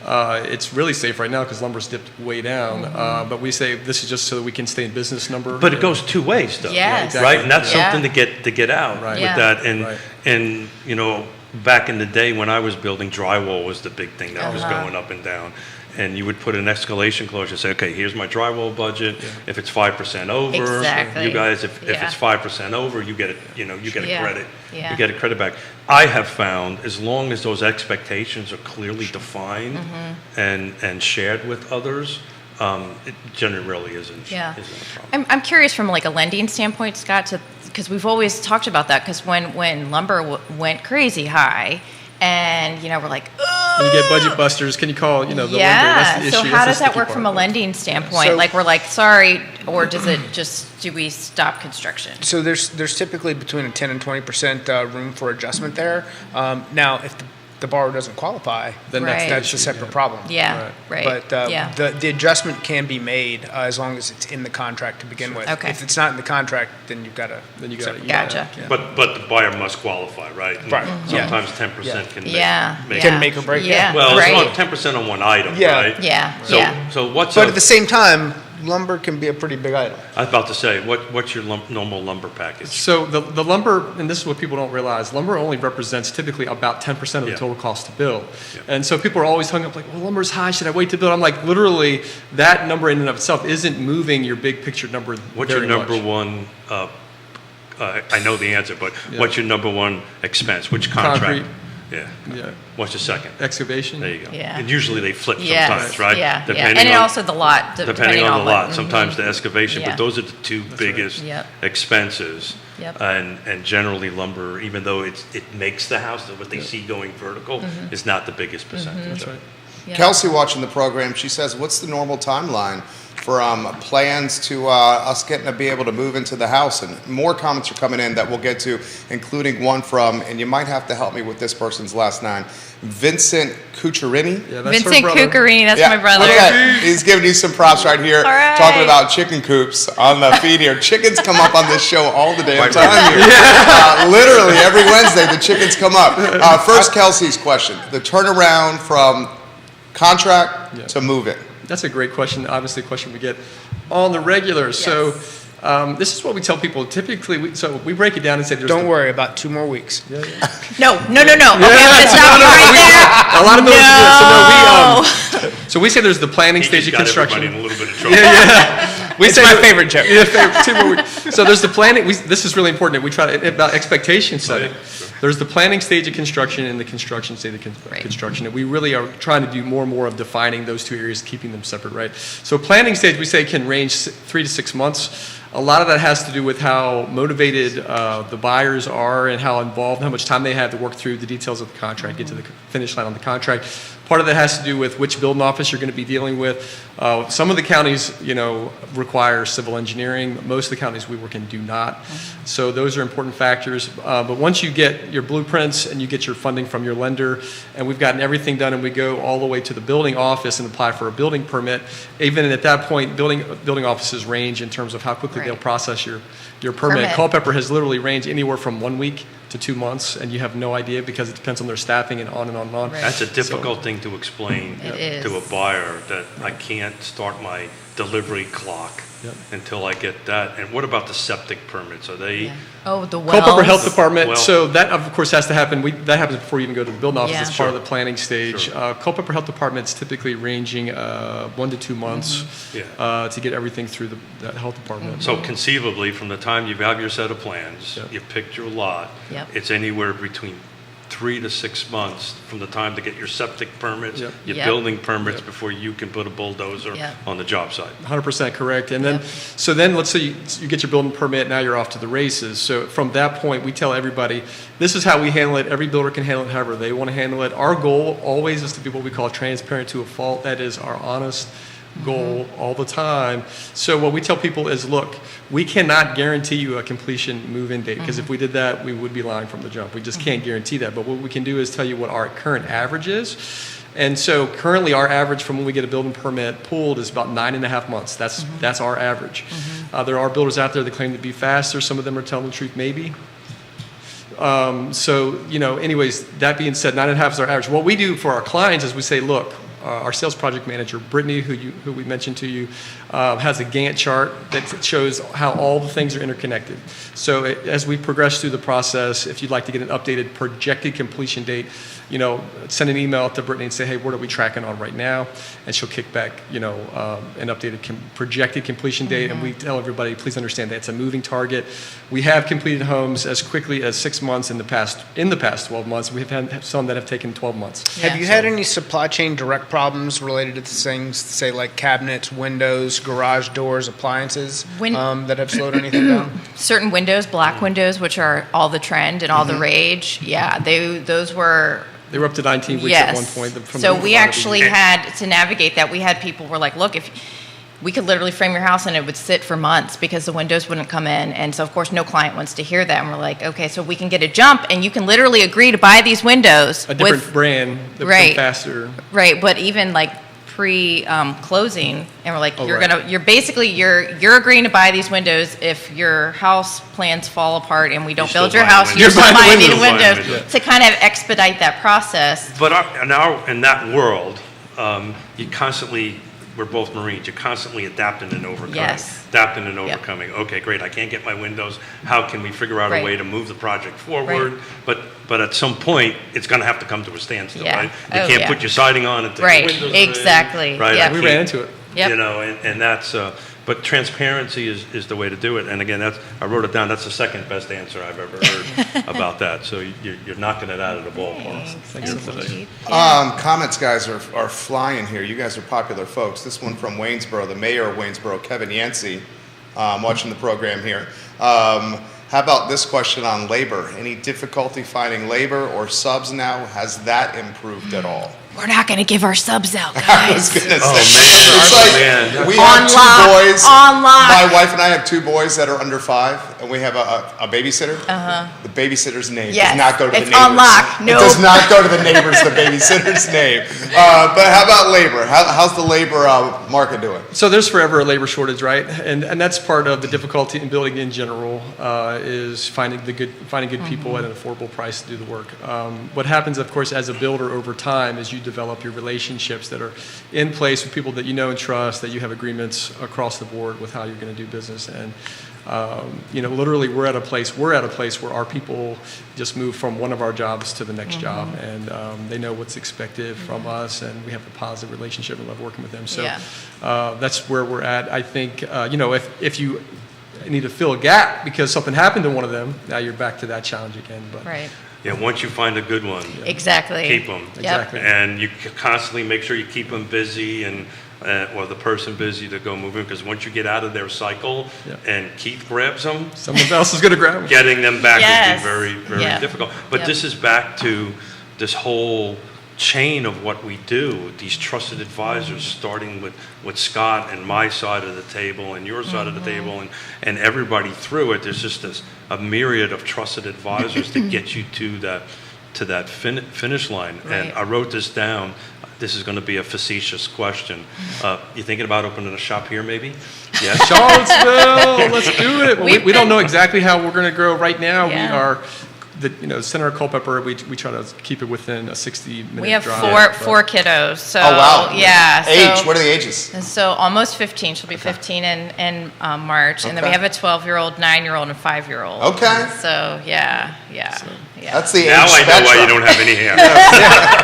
It's really safe right now because lumber's dipped way down. But we say this is just so that we can stay in business number. But it goes two ways, though. Yes. exactly. Right, and that's Yeah. something to get out Right. with Yeah. that. And Right. and you know, back in the day when I was building, drywall was the big thing that was going up and down. And you would put an escalation clause. You say, okay, here's my drywall budget. If it's 5% over, Exactly. you guys, if Yeah. it's 5% over, you get it. You know, you get a Yeah. credit. Yeah. You get a credit back. I have found as long as those expectations are clearly defined and shared with others, it generally really isn't. Yeah. Isn't a problem. I'm curious from like a lending standpoint, Scott, because we've always talked about that. Because when lumber went crazy high, and we're like, And you get budget busters. Can you call the lumber? That's the So issue. how That's does the that sticky work part. from a lending standpoint? So- Like we're like, sorry, or do we stop construction? So there's typically between a 10 and 20% room for adjustment there. Now, if the borrower doesn't qualify, Then Right. the that's issue, a separate yeah. problem. Yeah, right. But yeah. the adjustment can be made as long as it's in the contract to begin with. Okay. If it's not in the contract, then you've got to. Then you got it. Gotcha. But the buyer must qualify, right? And Right. Yeah. Sometimes 10% can make, Yeah, make yeah. Can make or break, Yeah, Well, right. it's not 10% on one item, Yeah. right? Yeah, So yeah. so what's But a- at the same time, lumber can be a pretty big item. I was about to say, what's your normal lumber package? So the lumber, and this is what people don't realize, lumber only represents typically about 10% of the Yeah. total cost to build. Yeah. And so people are always hung up like, well, lumber's high, should I wait to build? I'm like, literally, that number in and of itself isn't moving your big picture number What's your very number much. one, I know the answer, but Yeah. what's your number one expense? Which contract? Concrete. Yeah. Yeah. What's the second? Excavation. There you go. Yeah. And usually they flip Yes, sometimes, right? Yeah, yeah. Depending And then on- also the lot, Depending on the what- lot, sometimes the excavation, Yeah. but those are the two biggest Yep. expenses. Yep. And generally lumber, even though it makes the house, what they see going vertical, Mm-hmm. is not the biggest percentage. That's right. Yeah. Kelsey watching the program, she says, what's the normal timeline for plans to us getting to be able to move into the house? And more comments are coming in that we'll get to, including one from, and you might have to help me with this person's last name, Vincent Cucciarini. Yeah, that's her Vincent brother. Cuccarini, that's my brother. Okay. He's giving you some props right here, All right. talking about chicken coops on the feed here. Chickens come up on this show all the damn time here. Literally every Wednesday, the chickens come up. First, Kelsey's question: the turnaround from contract to move it. That's a great question. Obviously, a question we get on the regular. So this is what we tell people. Typically, we break it down and say there's Don't worry, about 2 more weeks. No. Okay, I'm going to stop you right there. A lot of those. So we say there's the planning He stage just of got construction. everybody in a little bit of trouble. We It's say my that- favorite joke. Yeah, favorite, 2 more weeks. So there's the planning. This is really important. We try to about expectation setting. sure. There's the planning stage of construction and the construction stage of Right. construction. And we really are trying to do more and more of defining those two areas, keeping them separate, right? So planning stage, we say, can range 3 to 6 months. A lot of that has to do with how motivated the buyers are and how involved, how much time they have to work through the details of the contract, get to the finish line on the contract. Part of that has to do with which building office you're going to be dealing with. Some of the counties, require civil engineering. Most of the counties we work in do not. So those are important factors. But once you get your blueprints and you get your funding from your lender, and we've gotten everything done, and we go all the way to the building office and apply for a building permit, even at that point, building offices range in terms of how quickly they'll process your permit. Culpeper has literally ranged anywhere from 1 week to 2 months, and you have no idea because it depends on their staffing and on and on and on. Right. That's a difficult thing to explain It to a is. buyer, that I can't start my delivery clock Yep. until I get that. And what about the septic permits? Are they? Yeah. Oh, the wells. Culpeper Health Department, Well- so that of course has to happen, that happens before you even go to the building office, Yeah. it's part of Sure. the planning stage. Sure. Culpeper Health Department's typically ranging 1 to 2 months Yeah. to get everything through that health department. So conceivably, from the time you have your set of plans, Yep. you picked your lot, Yep. it's anywhere between 3 to 6 months from the time to get your septic permits, Yep. your Yep. building permits, before you can put a bulldozer Yep. on the job site. 100% correct. And then, Yep. so then let's say you get your building permit, now you're off to the races. So from that point, we tell everybody, this is how we handle it. Every builder can handle it however they want to handle it. Our goal always is to be what we call transparent to a fault. That is our honest goal all the time. So what we tell people is, look, we cannot guarantee you a completion move-in date, because if we did that, we would be lying from the jump. We just can't guarantee that. But what we can do is tell you what our current average is. And so currently our average from when we get a building permit pulled is about 9.5 months. That's our average. There are builders out there that claim to be faster. Some of them are telling the truth, maybe. Anyways, that being said, 9.5 is our average. What we do for our clients is we say, look, our sales project manager, Brittany, who we mentioned to you, has a Gantt chart that shows how all the things are interconnected. So as we progress through the process, if you'd like to get an updated projected completion date, send an email to Brittany and say, hey, what are we tracking on right now? And she'll kick back, an updated projected completion date. And we tell everybody, please understand that it's a moving target. We have completed homes as quickly as 6 months in the past 12 months. We've had some that have taken 12 months. Yeah. Have you had any supply chain direct problems related to things, say like cabinets, windows, garage doors, appliances, that have slowed anything down? Certain windows, black windows, which are all the trend and all the rage. Yeah, those were. They were up to 19 weeks Yes. at one point. So we actually had to navigate that. We had people were like, look, if we could literally frame your house and it would sit for months because the windows wouldn't come in. And so, of course, no client wants to hear that. And we're like, okay, so we can get a jump and you can literally agree to buy these windows. a different brand that would come faster. Right, but even like pre-closing, and we're like, Oh, you're right. you're agreeing to buy these windows if your house plans fall apart and we don't still build your buying house, windows. you're You're still buying buying these windows. windows Buying to kind of expedite that process. But in that world, we're both Marines, you're constantly adapting and overcoming. Yes. Adapting and overcoming. Okay, great, I can't get my windows. How can we figure out a Right. way to move the project forward? Right. But at some point, it's going to have to come to a standstill, Yeah. right? You Oh, can't yeah. put your siding on until Right. your windows are in, Exactly. Right? Yeah. I We can't- ran into it. Yep. And that's, but transparency is the way to do it. And again, I wrote it down, that's the second best answer I've ever heard about that. So you're knocking it out of the ballpark. Thanks, today. Chief. Yeah. Comments, guys, are flying here. You guys are popular folks. This one from Waynesboro, the mayor of Waynesboro, Kevin Yancey, watching the program here. How about this question on labor? Any difficulty finding labor or subs now? Has that improved at all? We're not going to give our subs out, I was guys. gonna say, Oh, man. it's Oh, like man. we On have lock, two boys. on lock. My wife and I have two boys that are under 5, and we have a babysitter. The babysitter's name Yes, does not go to the it's neighbors. on lock. It Nope. does not go to the neighbors. The babysitter's name. But how about labor? How's the labor market doing? So there's forever a labor shortage, right? And that's part of the difficulty in building in general is finding good people at an affordable price to do the work. What happens, of course, as a builder over time is you develop your relationships that are in place with people that you know and trust, that you have agreements across the board with how you're going to do business. And literally we're at a place where our people just move from one of our jobs to the next job, and they know what's expected from us, and we have a positive relationship and love working with them. So Yeah. that's where we're at. I think, if you need to fill a gap because something happened to one of them, now you're back to that challenge again. But Right. Yeah, once you find a good one, Exactly. keep them. Exactly. And you constantly make sure you keep them busy and or the person busy to go move in, because once you get out of their cycle Yeah. and Keith grabs them, Someone else is going to grab it. getting them back Yes. will be very, very Yeah. difficult. But Yep. this is back to this whole chain of what we do, these trusted advisors, starting with Scott and my side of the table and your side of the table, and everybody through it. There's just a myriad of trusted advisors to get you to that finish line. And Right. I wrote this down. This is going to be a facetious question. You thinking about opening a shop here, maybe? Yes. Charlottesville, let's do it. Well, We've we don't been- know exactly how we're going to grow right now. Yeah. We are, Senator Culpeper, we try to keep it within a 60-minute We have drive. four kiddos, so. Oh, wow. Yeah. Age, so- what are the ages? And so almost 15, she'll be 15 in March, and then we Okay. have a 12-year-old, 9-year-old, and a 5-year-old. Okay. So, yeah. That's the age Now I know why spectrum. you don't have any hair.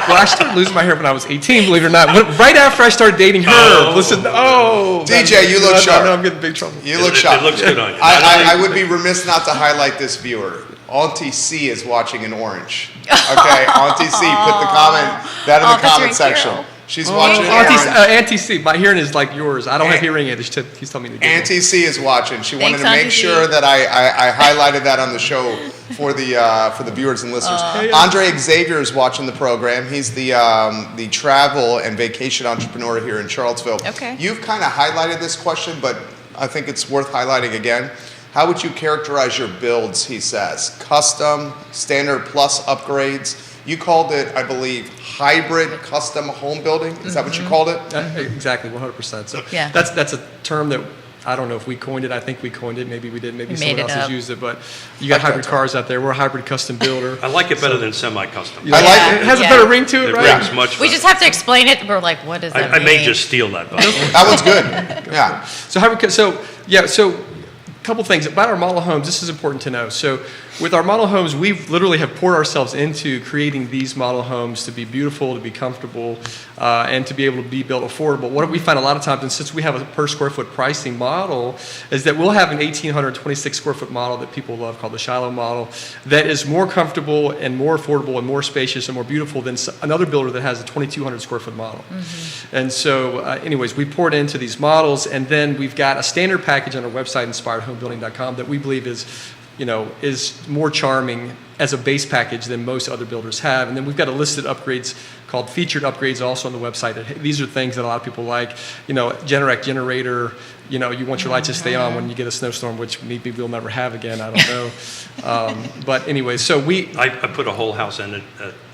Well, I started losing my hair when I was 18, believe it or not. Right after I started dating her. Oh. Listen, DJ, you look no, sharp. No, I'm getting in big trouble. You look It sharp. looks good on you. I would be remiss not to highlight this viewer. Auntie C is watching in orange. Okay, Auntie C, put the comment that in Oh, the that's your comment section. hero. She's watching in Auntie, orange. Auntie C, my hearing is like yours. I don't have Aunt- hearing aids. He's telling me to do it. Auntie C is watching. She wanted Thanks, to make Auntie C. sure that I highlighted that on the show for the viewers and listeners. Andre Xavier is watching the program. He's the travel and vacation entrepreneur here in Charlottesville. Okay. You've kind of highlighted this question, but I think it's worth highlighting again. How would you characterize your builds, he says? Custom, standard plus upgrades. You called it, I believe, hybrid custom home building. Is that what you called it? Exactly, 100%. So Yeah. that's a term that I don't know if we coined it. I think we coined it. Maybe we did. Maybe We someone made else it has up. used it. But you got Like that hybrid term. cars out there. We're a hybrid custom builder. I like it better than semi-custom. You know, I like Yeah. it. It has Yeah. a better ring to it, It right? rings much We better. just have to explain it. We're like, what does that I mean? may just steal that, by the way. That one's good. Yeah. So a couple things about our model homes. This is important to know. So with our model homes, we literally have poured ourselves into creating these model homes to be beautiful, to be comfortable, and to be able to be built affordable. What we find a lot of times, and since we have a per square foot pricing model, is that we'll have an 1,826 square foot model that people love called the Shiloh model that is more comfortable and more affordable and more spacious and more beautiful than another builder that has a 2,200 square foot model. And so anyways, we poured into these models, and then we've got a standard package on our website, inspiredhomebuilding.com, that we believe is more charming as a base package than most other builders have. And then we've got a listed upgrades called featured upgrades also on the website. These are things that a lot of people like, Generac generator, you want your lights to stay on when you get a snowstorm, which maybe we'll never have again, I don't know. But anyway, so I put a whole house in it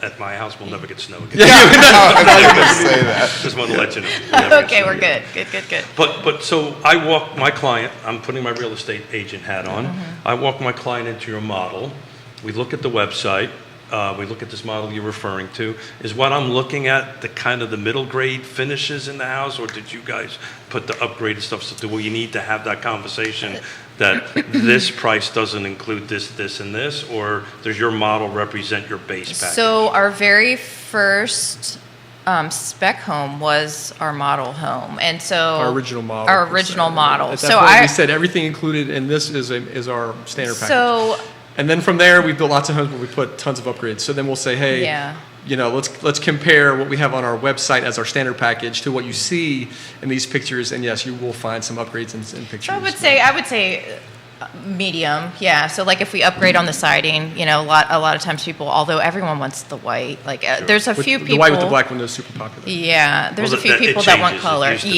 at my house. We'll never get snow again. I was going to say that. Just want to let you know. We'll never get Okay, snow we're again. good. But so I walk my client, I'm putting my real estate agent hat on. I walk my client into your model. We look at the website. We look at this model you're referring to. Is what I'm looking at the kind of the middle grade finishes in the house, or did you guys put the upgraded stuff? So do we need to have that conversation that this price doesn't include this, and this, or does your model represent your base package? So our very first spec home was our model home, and so our original model. Our original model. At that So point, we said everything included, and this is our standard package. So And then from there, we built lots of homes where we put tons of upgrades. So then we'll say, hey, Yeah. let's compare what we have on our website as our standard package to what you see in these pictures. And yes, you will find some upgrades in pictures. I would say medium, yeah. So like if we upgrade on the siding, a lot of times people, although everyone wants the white, like there's a few people. The white with the black window is super popular. Yeah, there's Well, a few it people that want changes. It color. used to be,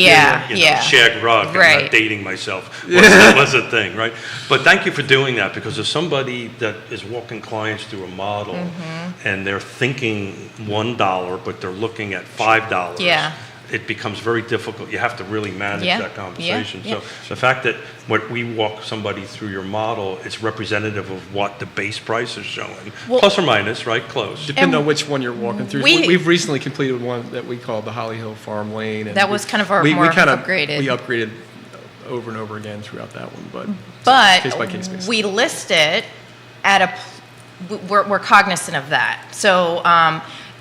Yeah. shag rug. I'm Right. not dating myself. That was a thing, right? But thank you for doing that, because if somebody that is walking clients through a model Mm-hmm. and they're thinking $1, but they're looking at $5. Yeah. It becomes very difficult. You have to really manage Yeah, that conversation. yeah, yeah. So the fact that when we walk somebody through your model, it's representative of what the base price is showing, Well- plus or minus, right? Close. Depending And on which one you're walking through. We've recently completed one that we called the Holly Hill Farm Lane. And That was kind of our we more kinda- upgraded. We upgraded over and over again throughout that one, But case by case basis. we list it at we're cognizant of that. So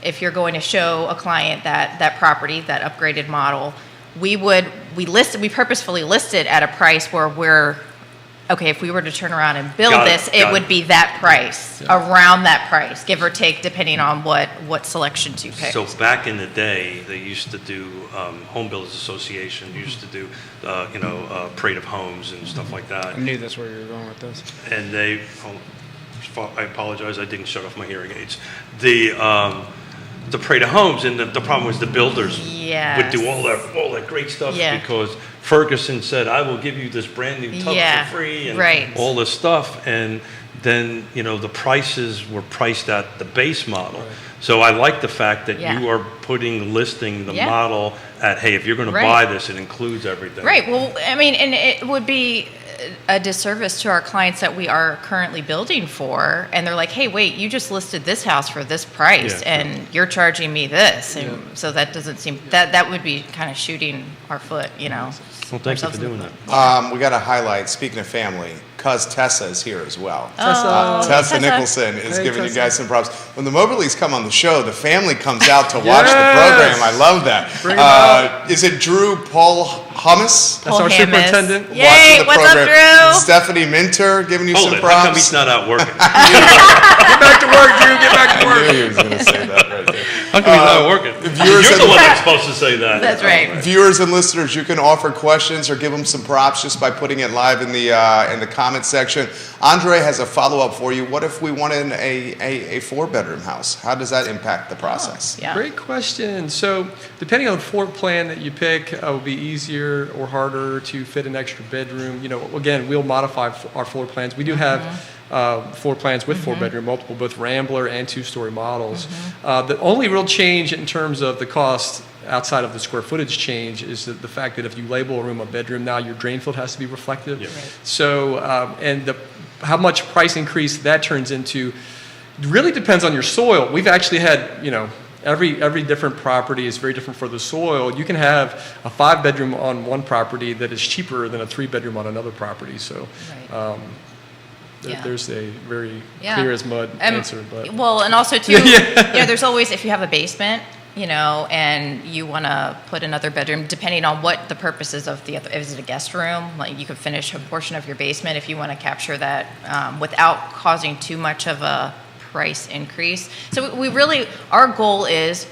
if you're going to show a client that property, that upgraded model, we purposefully list it at a price where we're okay, if we were to turn around and build Got it, this, it got would it. be that price, around that price, give or take, depending on what selections you pick. So back in the day, they used to do, Home Builders Association used to do, parade of homes and stuff like that. I knew that's where you were going with this. And I apologize, I didn't shut off my hearing aids. The parade of homes, and the problem was the builders would do all that great stuff Yeah. because Ferguson said, I will give you this brand new tub Yeah, for free and right. all this stuff. And then, the prices were priced at the base model. So I like the fact that Yeah. you are listing the Yeah. model at, hey, if you're going to Right. buy this, it includes everything. Right, well, I mean, and it would be a disservice to our clients that we are currently building for, and they're like, hey, wait, you just listed this house for this price, Yeah. and you're charging me this, and so that doesn't seem, that would be kind of shooting our foot, Well, thank you for ourselves in the doing foot. that. We got to highlight, speaking of family, cuz Tessa is here as well. Oh, Tessa Nicholson is Hey, giving you Tessa. guys some props. When the Moberlys come on the show, the family comes out to watch the Yes. program. I love that. Bring 'em out. Is it Drew Paul Hummus? That's our Hammis. superintendent. Yay, watching the what's program? up, Drew? Stephanie Minter giving you Hold some it, how come he's props. not out working? Get back to work, Drew. Get back to I work. knew he was going to say that right there. How come he's not working? viewers You're the and- one that's supposed to say that. That's right. Viewers and listeners, you can offer questions or give them some props just by putting it live in the comment section. Andre has a follow-up for you. What if we wanted a 4-bedroom house? How does that impact the process? Yeah. Great question. So, depending on the floor plan that you pick, it will be easier or harder to fit an extra bedroom. Again, we'll modify our floor plans. We do have floor plans with 4-bedroom, multiple, both Rambler and 2-story models. The only real change in terms of the cost outside of the square footage change is the fact that if you label a room a bedroom, now your drain field has to be reflective. Yeah. Right. So, how much price increase that turns into really depends on your soil. We've actually had, every different property is very different for the soil. You can have a 5-bedroom on one property that is cheaper than a 3-bedroom on another property. So, Right. Yeah. there's a very Yeah. clear as mud answer. But Well, and also too, there's always, if you have a basement, and you want to put another bedroom, depending on what the purpose is of the other, is it a guest room? Like you could finish a portion of your basement if you want to capture that without causing too much of a price increase. So we really, our goal is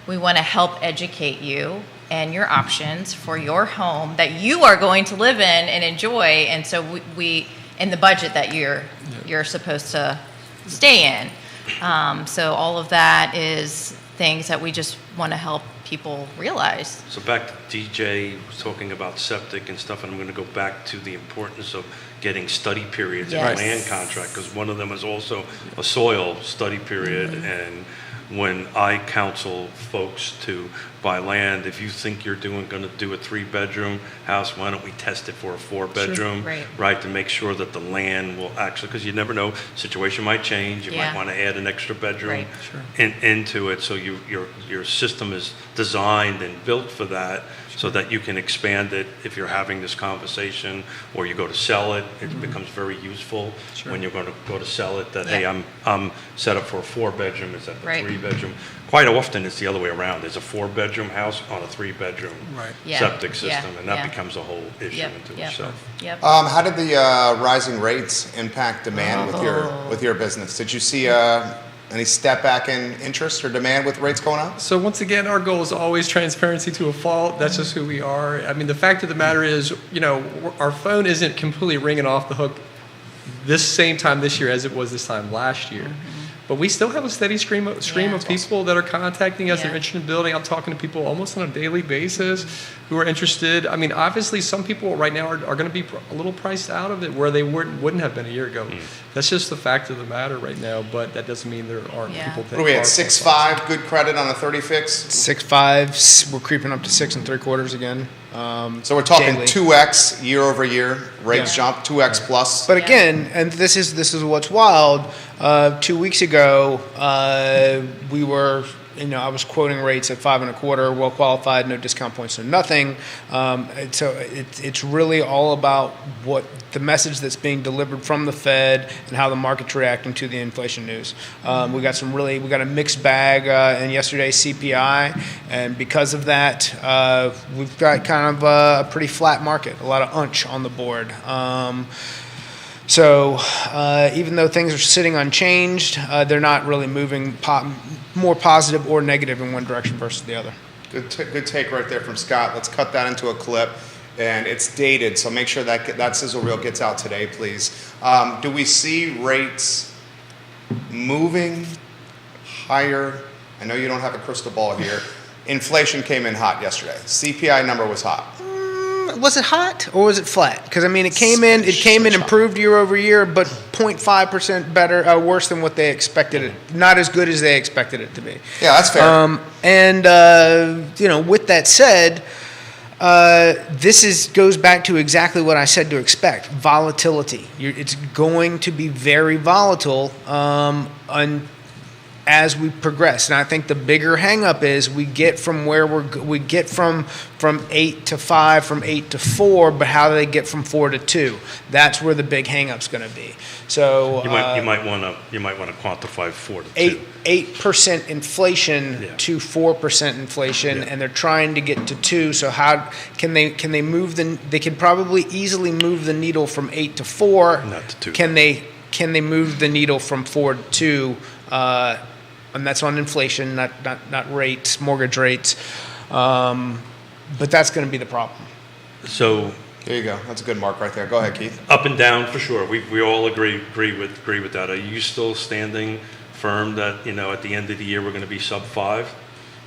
we want to help educate you and your options for your home that you are going to live in and enjoy. And so we in the budget that you're supposed to stay in. So all of that is things that we just want to help people realize. So back to DJ was talking about septic and stuff, and I'm going to go back to the importance of getting study periods in Yes. a land contract, because one of them is also a soil study period. Mm-hmm. And when I counsel folks to buy land, if you think you're going to do a 3-bedroom house, why don't we test it for a 4-bedroom? Right. To make sure that the land will actually, because you never know, situation might change. You Yeah. might want to add an extra bedroom Right. into it, so your system is designed and built for that, so that you can expand it if you're having this conversation or you go to sell it. It becomes very useful when you're going to go to sell it, that, hey, Yeah. I'm set up for a 4-bedroom, it's at the Right. 3-bedroom. Quite often, it's the other way around. There's a 4-bedroom house on a 3-bedroom Yeah. septic Yeah. system, and that Yeah. becomes a whole issue Yep. into Yep. itself. Yep. How did the rising rates impact demand with your business? Did you see any step back in interest or demand with rates going up? So once again, our goal is always transparency to a fault. That's just who we are. I mean, the fact of the matter is, our phone isn't completely ringing off the hook this same time this year as it was this time last year. But we still have a steady stream of people that are contacting us. Yeah. They're interested in building. I'm talking to people almost on a daily basis who are interested. I mean, obviously, some people right now are going to be a little priced out of it where they wouldn't have been a year ago. That's just the fact of the matter right now. But that doesn't mean there aren't Yeah. people. What are we at, 6.5, good credit on a 30 fix? 6.5, we're creeping up to 6 3/4 again. So we're talking Daily. 2x year over year, rates Yeah. jump, 2x plus. But again, and this is what's wild. 2 weeks ago, we were, I was quoting rates at 5 1/4, well qualified, no discount points, no nothing. So it's really all about what the message that's being delivered from the Fed and how the market's reacting to the inflation news. We got a mixed bag in yesterday's CPI, and because of that, we've got kind of a pretty flat market, a lot of unch on the board. So even though things are sitting unchanged, they're not really moving more positive or negative in one direction versus the other. Good take right there from Scott. Let's cut that into a clip. And it's dated, so make sure that sizzle reel gets out today, please. Do we see rates moving higher? I know you don't have a crystal ball here. Inflation came in hot yesterday. CPI number was hot. Was it hot or was it flat? Because I mean, it came in improved year over year, but 0.5% better, worse than what they expected it. Not as good as they expected it to be. Yeah, that's fair. With that said, this goes back to exactly what I said to expect: volatility. It's going to be very volatile as we progress. And I think the bigger hang-up is we get from where we get from 8 to 5, from 8 to 4, but how do they get from 4 to 2? That's where the big hang-up's going to be. So You might want to quantify 4 to 2. 8% inflation to 4% inflation, and they're trying to get to 2. So how can they move they can probably easily move the needle from 8 to 4. Not to 2. Can they move the needle from 4 to 2? And that's on inflation, not rates, mortgage rates. But that's going to be the problem. So there you go. That's a good mark right there. Go ahead, Keith. Up and down for sure. We all agree with that. Are you still standing firm that at the end of the year we're going to be sub 5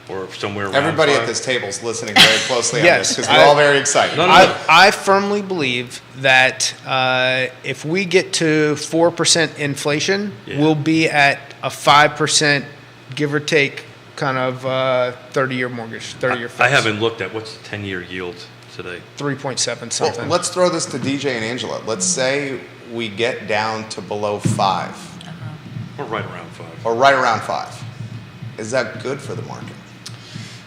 or somewhere around Everybody 5? at this table is listening very closely on Yes, this because we're all very excited. I firmly believe that if we get to 4% inflation, we'll be at a 5%, give or take, kind of 30-year mortgage, 30-year fix. I haven't looked at what's the 10-year yield today. 3.7 something. Well, let's throw this to DJ and Angela. Let's say we get down to below 5 Or right around 5. or right around 5. Is that good for the market?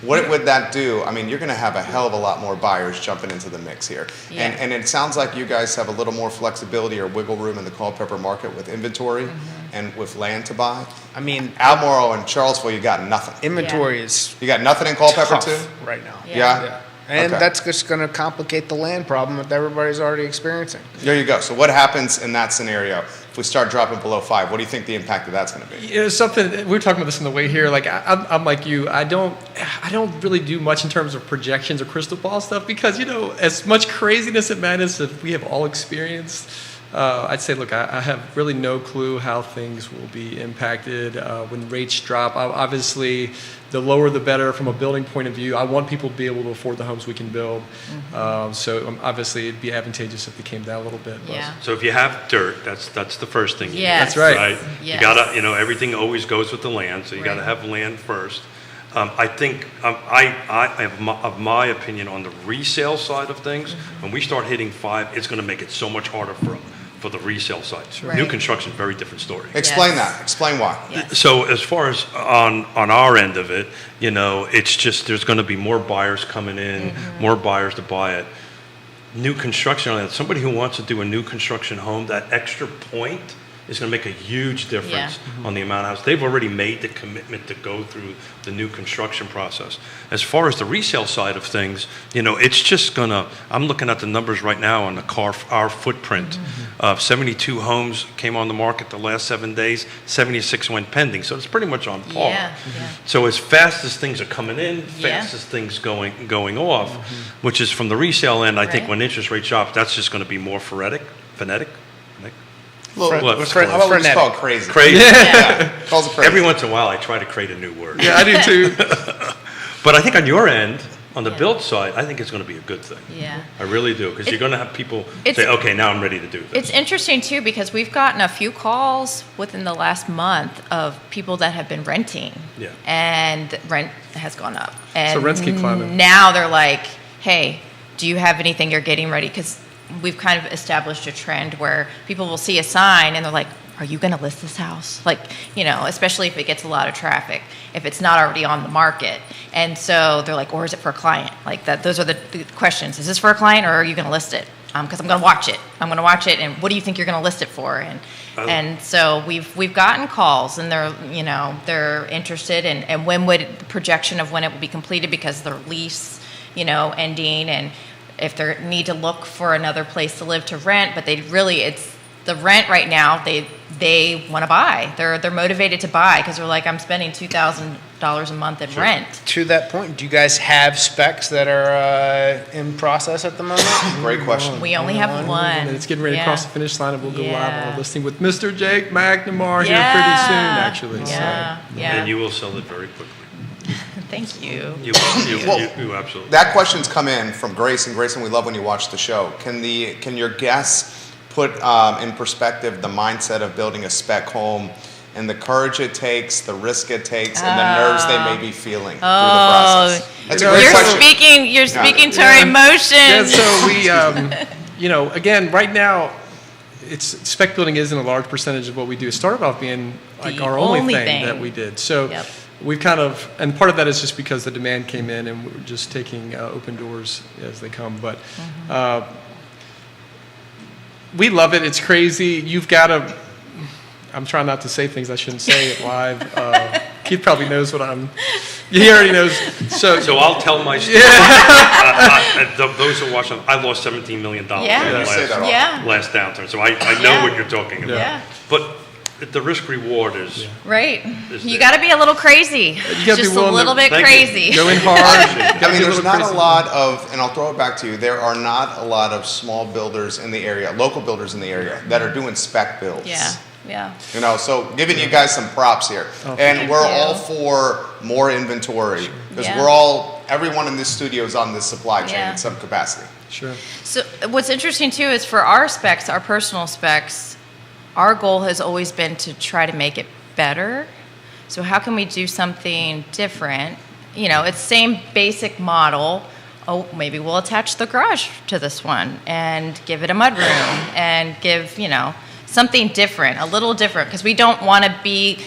What would that do? I mean, you're going to have a hell of a lot more buyers jumping into the mix here. Yeah. And it sounds like you guys have a little more flexibility or wiggle room in the Culpeper market with inventory and with land to buy. I mean, Almoro and Charlottesville, you got nothing. inventory is You got nothing in Culpeper tough too? right now. Yeah. And Okay. that's just going to complicate the land problem that everybody's already experiencing. There you go. So what happens in that scenario if we start dropping below 5? What do you think the impact of that's going to be? Something we were talking about this on the way here. Like I'm like you. I don't really do much in terms of projections or crystal ball stuff because as much craziness and madness that we have all experienced. I'd say, look, I have really no clue how things will be impacted when rates drop. Obviously, the lower the better from a building point of view. I want people to be able to afford the homes we can build. So obviously, it'd be advantageous if they came down a little bit. But. Yeah. So if you have dirt, that's the first thing. You Yes. do, That's right. Yes. You gotta, everything always goes with the land, so you gotta Right. have land first. I think I have of my opinion on the resale side of things. When we start hitting 5, it's going to make it so much harder for the resale side. Right. New construction, very different story. Explain Yes. that. Explain why. Yes. So as far as on our end of it, it's just there's going to be more buyers coming in, more buyers to buy it. New construction on that. Somebody who wants to do a new construction home, that extra point is going to make a huge difference on the amount of house. They've already made the commitment to go through the new construction process. As far as the resale side of things, it's just going to, I'm looking at the numbers right now on our footprint. 72 homes came on the market the last 7 days, 76 went pending. So it's pretty much on par. Yeah. So as fast as things are coming in, Yeah. fast as things going off, which is from the resale end, I think Right. when interest rates drop, that's just going to be more phonetic. Well, What? how about we just call it crazy? Crazy. Yeah. Calls it crazy. Every once in a while, I try to create a new word. Yeah, I do too. But I think on your end, on the build side, I think it's going to be a good thing. Yeah. I really do, because you're going to have people It's- say, okay, now I'm ready to do this. It's interesting too because we've gotten a few calls within the last month of people that have been renting. Yeah. And rent has gone up. And rents keep climbing. Now they're like, hey, do you have anything you're getting ready? Because we've kind of established a trend where people will see a sign and they're like, are you going to list this house? Like, especially if it gets a lot of traffic, if it's not already on the market. And so they're like, or is it for a client? Like that, those are the questions. Is this for a client or are you going to list it? Because I'm going to watch it. I'm going to watch it. And what do you think you're going to list it for? And so we've gotten calls and they're interested and when would the projection of when it will be completed because their lease, ending and if they need to look for another place to live to rent, but the rent right now, they want to buy. They're motivated to buy because they're like, I'm spending $2,000 a month in rent. To that point, do you guys have specs that are in process at the moment? Great question. We only have one. And it's getting ready to Yeah. cross the finish line, and we'll go live Yeah. on a listing with Mr. Jake McNamara here Yeah. pretty soon, actually. Yeah, yeah. And you will sell it very quickly. Thank you. You absolutely. That question's come in from Grayson. Grayson, we love when you watch the show. Can your guests put in perspective the mindset of building a spec home and the courage it takes, the risk it takes, and the nerves they may be feeling through the process? That's a great You're question. You're speaking to our Yeah, emotions. so we, again, right now, spec building isn't a large percentage of what we do. It started off being like The our only only thing thing. that we did. So Yep. we've kind of, and part of that is just because the demand came in and we're just taking open doors as they come. But we love it. It's crazy. You've got to, I'm trying not to say things I shouldn't say it live. Keith probably knows what he already knows. So I'll tell my story. Those who watch, I lost $17 million Yeah. in the You say that often. Yeah, last downturn, so I know Yeah. what you're talking about. Yeah. But the risk reward is, right. Is You there. got to be a little crazy. gotta be Just a willing to- little bit Thank you. crazy. Go in hard. I mean, there's not a lot of, and I'll throw it back to you, there are not a lot of small builders in the area, local builders in the area, that are doing spec builds. Yeah, yeah. You know, so giving you guys some props here. thank And we're you. all for more inventory, because Yeah. everyone in this studio is on this supply chain Yeah. in some capacity. Sure. So what's interesting too is for our specs, our personal specs, our goal has always been to try to make it better. So how can we do something different? It's same basic model. Oh, maybe we'll attach the garage to this one and give it a mudroom and give, something different, a little different, because we don't want to be,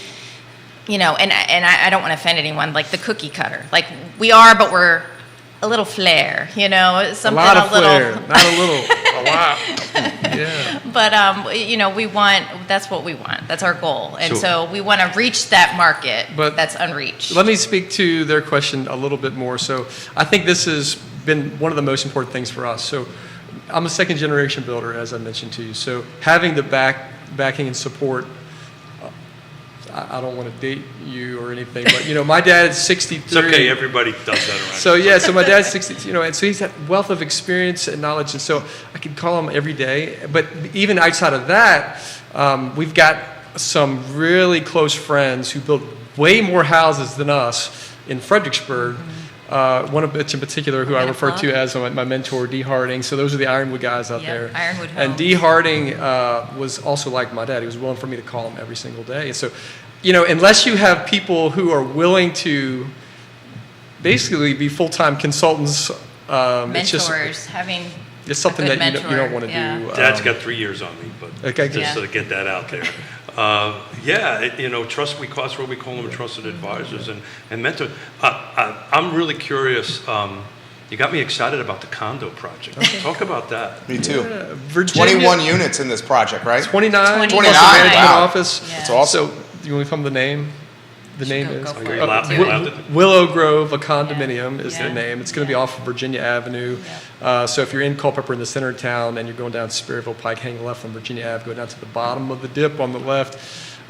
and I don't want to offend anyone, like the cookie cutter. Like we are, but we're a little flair, something A lot of little. flair, not a little, a lot. Yeah. But that's what we want. That's our goal, and So- so we want to reach that market But that's unreached. Let me speak to their question a little bit more. So I think this has been one of the most important things for us. So I'm a second generation builder, as I mentioned to you. So having the backing and support, I don't want to date you or anything, but my dad's 63. it's okay, everybody does that around. So yeah, so my dad's 60, and so he's had wealth of experience and knowledge, and so I could call him every day. But even outside of that, we've got some really close friends who built way more houses than us in Fredericksburg. One of which in particular, who I refer to as my mentor, D. Harding. So those are the Ironwood guys out Yep, there. Ironwood And Homes. D. Harding was also like my dad. He was willing for me to call him every single day. And so, unless you have people who are willing to basically be full-time consultants, Mentors, having it's something a good that you mentor, don't want to yeah. do. Dad's got 3 years on me, but Okay, just Yeah. to get that out there. That's what we call them, trusted advisors and mentors. I'm really curious. You got me excited about the condo project. Talk about that. Me too. Virginia, 21 units in this project, right? 29, 29, plus the management wow. office. Yeah. That's awesome. So, you want to come the name? The name Go- is go for Are it. you allowed Do you it. allowed to? Willow Grove, a condominium is Yeah. the name. It's going to be off of Virginia Avenue. So if you're in Culpeper in the center of town and you're going down Spearville Pike, hang left from Virginia Ave, go down to the bottom of the dip on the left.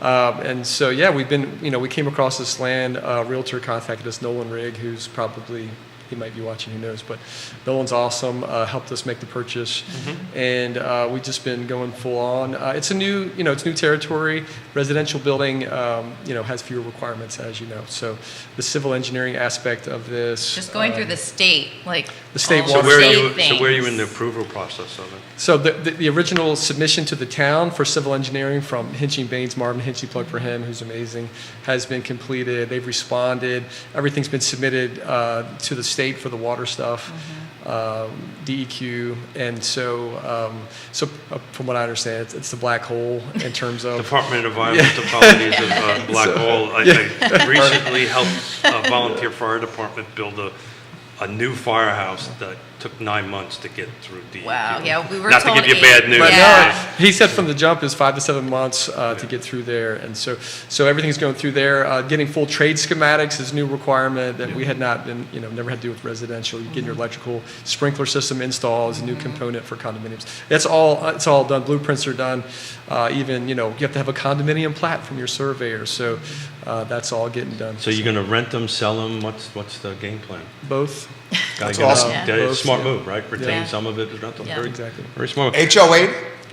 And so, yeah, we came across this land. A realtor contacted us, Nolan Rigg, who's probably, he might be watching, who knows, but Nolan's awesome, helped us make the purchase. And we've just been going full on. It's a new, it's new territory. Residential building, has fewer requirements, as you know. So the civil engineering aspect of this. just going through the state, like the state all So water where are state you? things. So where are you in the approval process of it? So the original submission to the town for civil engineering from Hinchy Baines, Marvin Hinchy, plug for him, who's amazing, has been completed. They've responded. Everything's been submitted to the state for the water stuff, DEQ, and so from what I understand, it's the black hole in terms of. Department of Environmental Quality is a black hole. I recently helped a volunteer fire department build a new firehouse that took 9 months to get through DEQ. Wow, yeah, we were Not to told give you 8. bad news. But Yeah. no, he said from the jump is 5 to 7 months to get through there, and so everything's going through there. Getting full trade schematics is a new requirement that we had not been, never had to do with residential. You get your electrical sprinkler system install is a new component for condominiums. It's all done. Blueprints are done. Even you have to have a condominium plat from your surveyor, so that's all getting done. So you're going to rent them, sell them? What's the game plan? Both. That's Gotta awesome. get a Both, smart yeah. move, right? Retain Yeah. some of it, rent them. Yeah. Very, Exactly. very smart. HOA?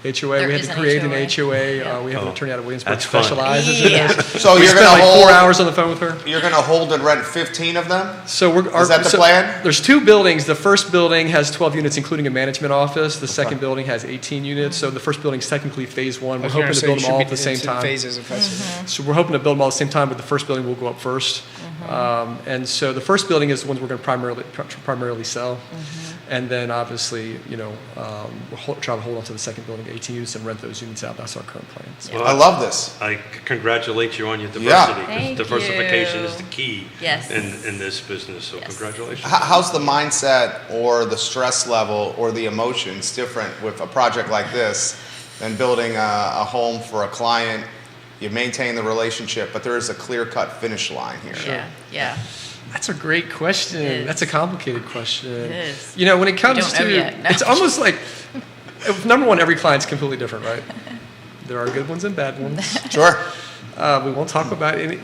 HOA. There We had is to an create an HOA. HOA. Yeah. We have an Oh, attorney out of Williamsburg that's fun. specializes in Yeah. this. So we you're spent gonna like 4 hold. hours on the phone with her. You're gonna hold and rent 15 of them. So Is that the plan? There's 2 buildings. The first building has 12 units, including a management office. The second building has 18 units. So the first building's technically phase 1. We're hoping to build them all at the same time. Phases if that's So we're hoping to build them all at the same time, but the first building will go up first. And so the first building is the ones we're going to primarily sell. And then obviously, we'll try to hold on to the second building, 18 units, and rent those units out. That's our current plan. So. Well, I love this. I congratulate you on your Yeah. diversity. 'Cause Thank diversification you. is the key Yes. in this business. So Yes. congratulations. How's the mindset or the stress level or the emotions different with a project like this than building a home for a client? You maintain the relationship, but there is a clear-cut finish line here. Yeah. That's a great question. It is. That's a complicated question. It is. When it comes don't know to, yet. No. it's almost like, number one, every client's completely different, right? There are good ones and bad ones. Sure. We won't talk about any,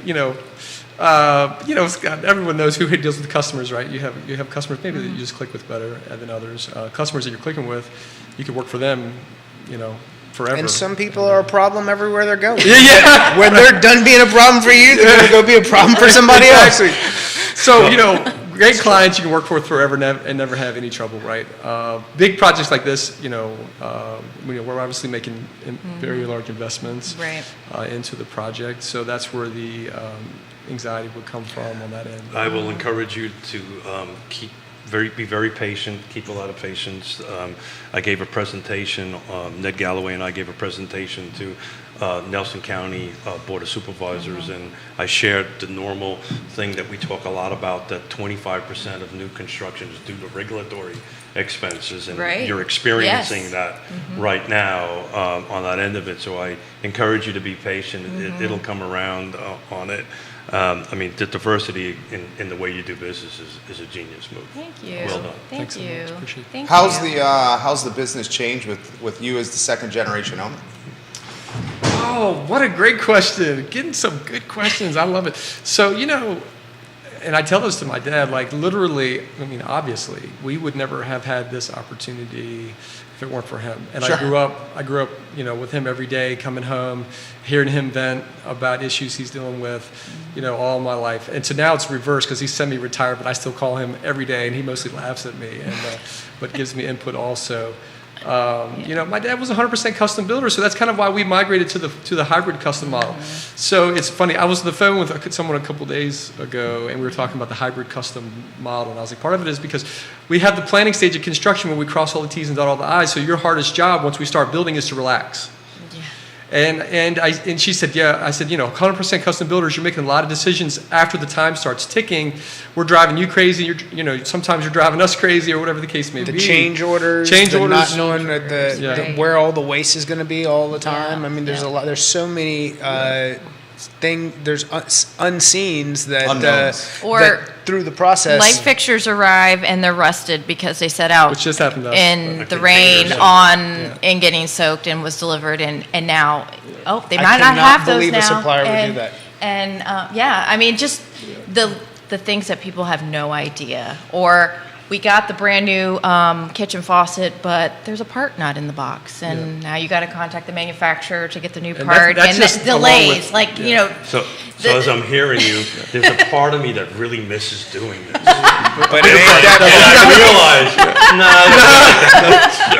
Scott, everyone knows who deals with customers, right? You have customers maybe that you just click with better than others. Customers that you're clicking with, you could work for them, forever. And some people are a problem everywhere they're going. yeah. When they're done being a problem for you, they're going to go be a problem for somebody else. So, great clients you can work for forever and never have any trouble, right? Big projects like this, we're obviously making very large investments Right. into the project. So that's where the anxiety would come from on that end. I will encourage you to be very patient, keep a lot of patience. I gave a presentation, Ned Galloway and I gave a presentation to Nelson County Board of Supervisors, and I shared the normal thing that we talk a lot about, that 25% of new construction is due to regulatory expenses, and Right. you're experiencing Yes. that right now on that end of it. So I encourage you to be patient. It'll come around on it. The diversity in the way you do business is a genius move. Thank you. Well done. Thank Thanks so you. much. Appreciate it. Thank you. How's the business changed with you as the second generation owner? Oh, what a great question. Getting some good questions. I love it. So, and I tell this to my dad, like literally, obviously, we would never have had this opportunity if it weren't for him. And Sure. I grew up, with him every day, coming home, hearing him vent about issues he's dealing with, all my life. And so now it's reversed because he's semi-retired, but I still call him every day, and he mostly laughs at me, and but gives me input also. My dad was 100% custom builder, so that's kind of why we migrated to the hybrid custom model. So it's funny. I was on the phone with someone a couple days ago, and we were talking about the hybrid custom model. And I was like, part of it is because we have the planning stage of construction where we cross all the T's and dot all the I's. So your hardest job once we start building is to relax. And she said, yeah. I said, 100% custom builders, you're making a lot of decisions after the time starts ticking. We're driving you crazy. Sometimes you're driving us crazy, or whatever the case may The be. change orders, not knowing Yeah. where all the waste is going to be all the time. Yeah. There's a lot. There's so many there's unseens that Unknowns. Or that through the process. Light fixtures arrive and they're rusted because they set out Which just happened to us. in the think rain fingers. and getting soaked and was delivered and now they I might not cannot have those believe a now. supplier would do and, that. And just the things that people have no idea. Or we got the brand new kitchen faucet, but there's a part not in the box, and now you got to contact the manufacturer to get the new And part, that's and just the along delays, with- So as I'm hearing you, there's a part of me that really misses doing this. but it ain't that And I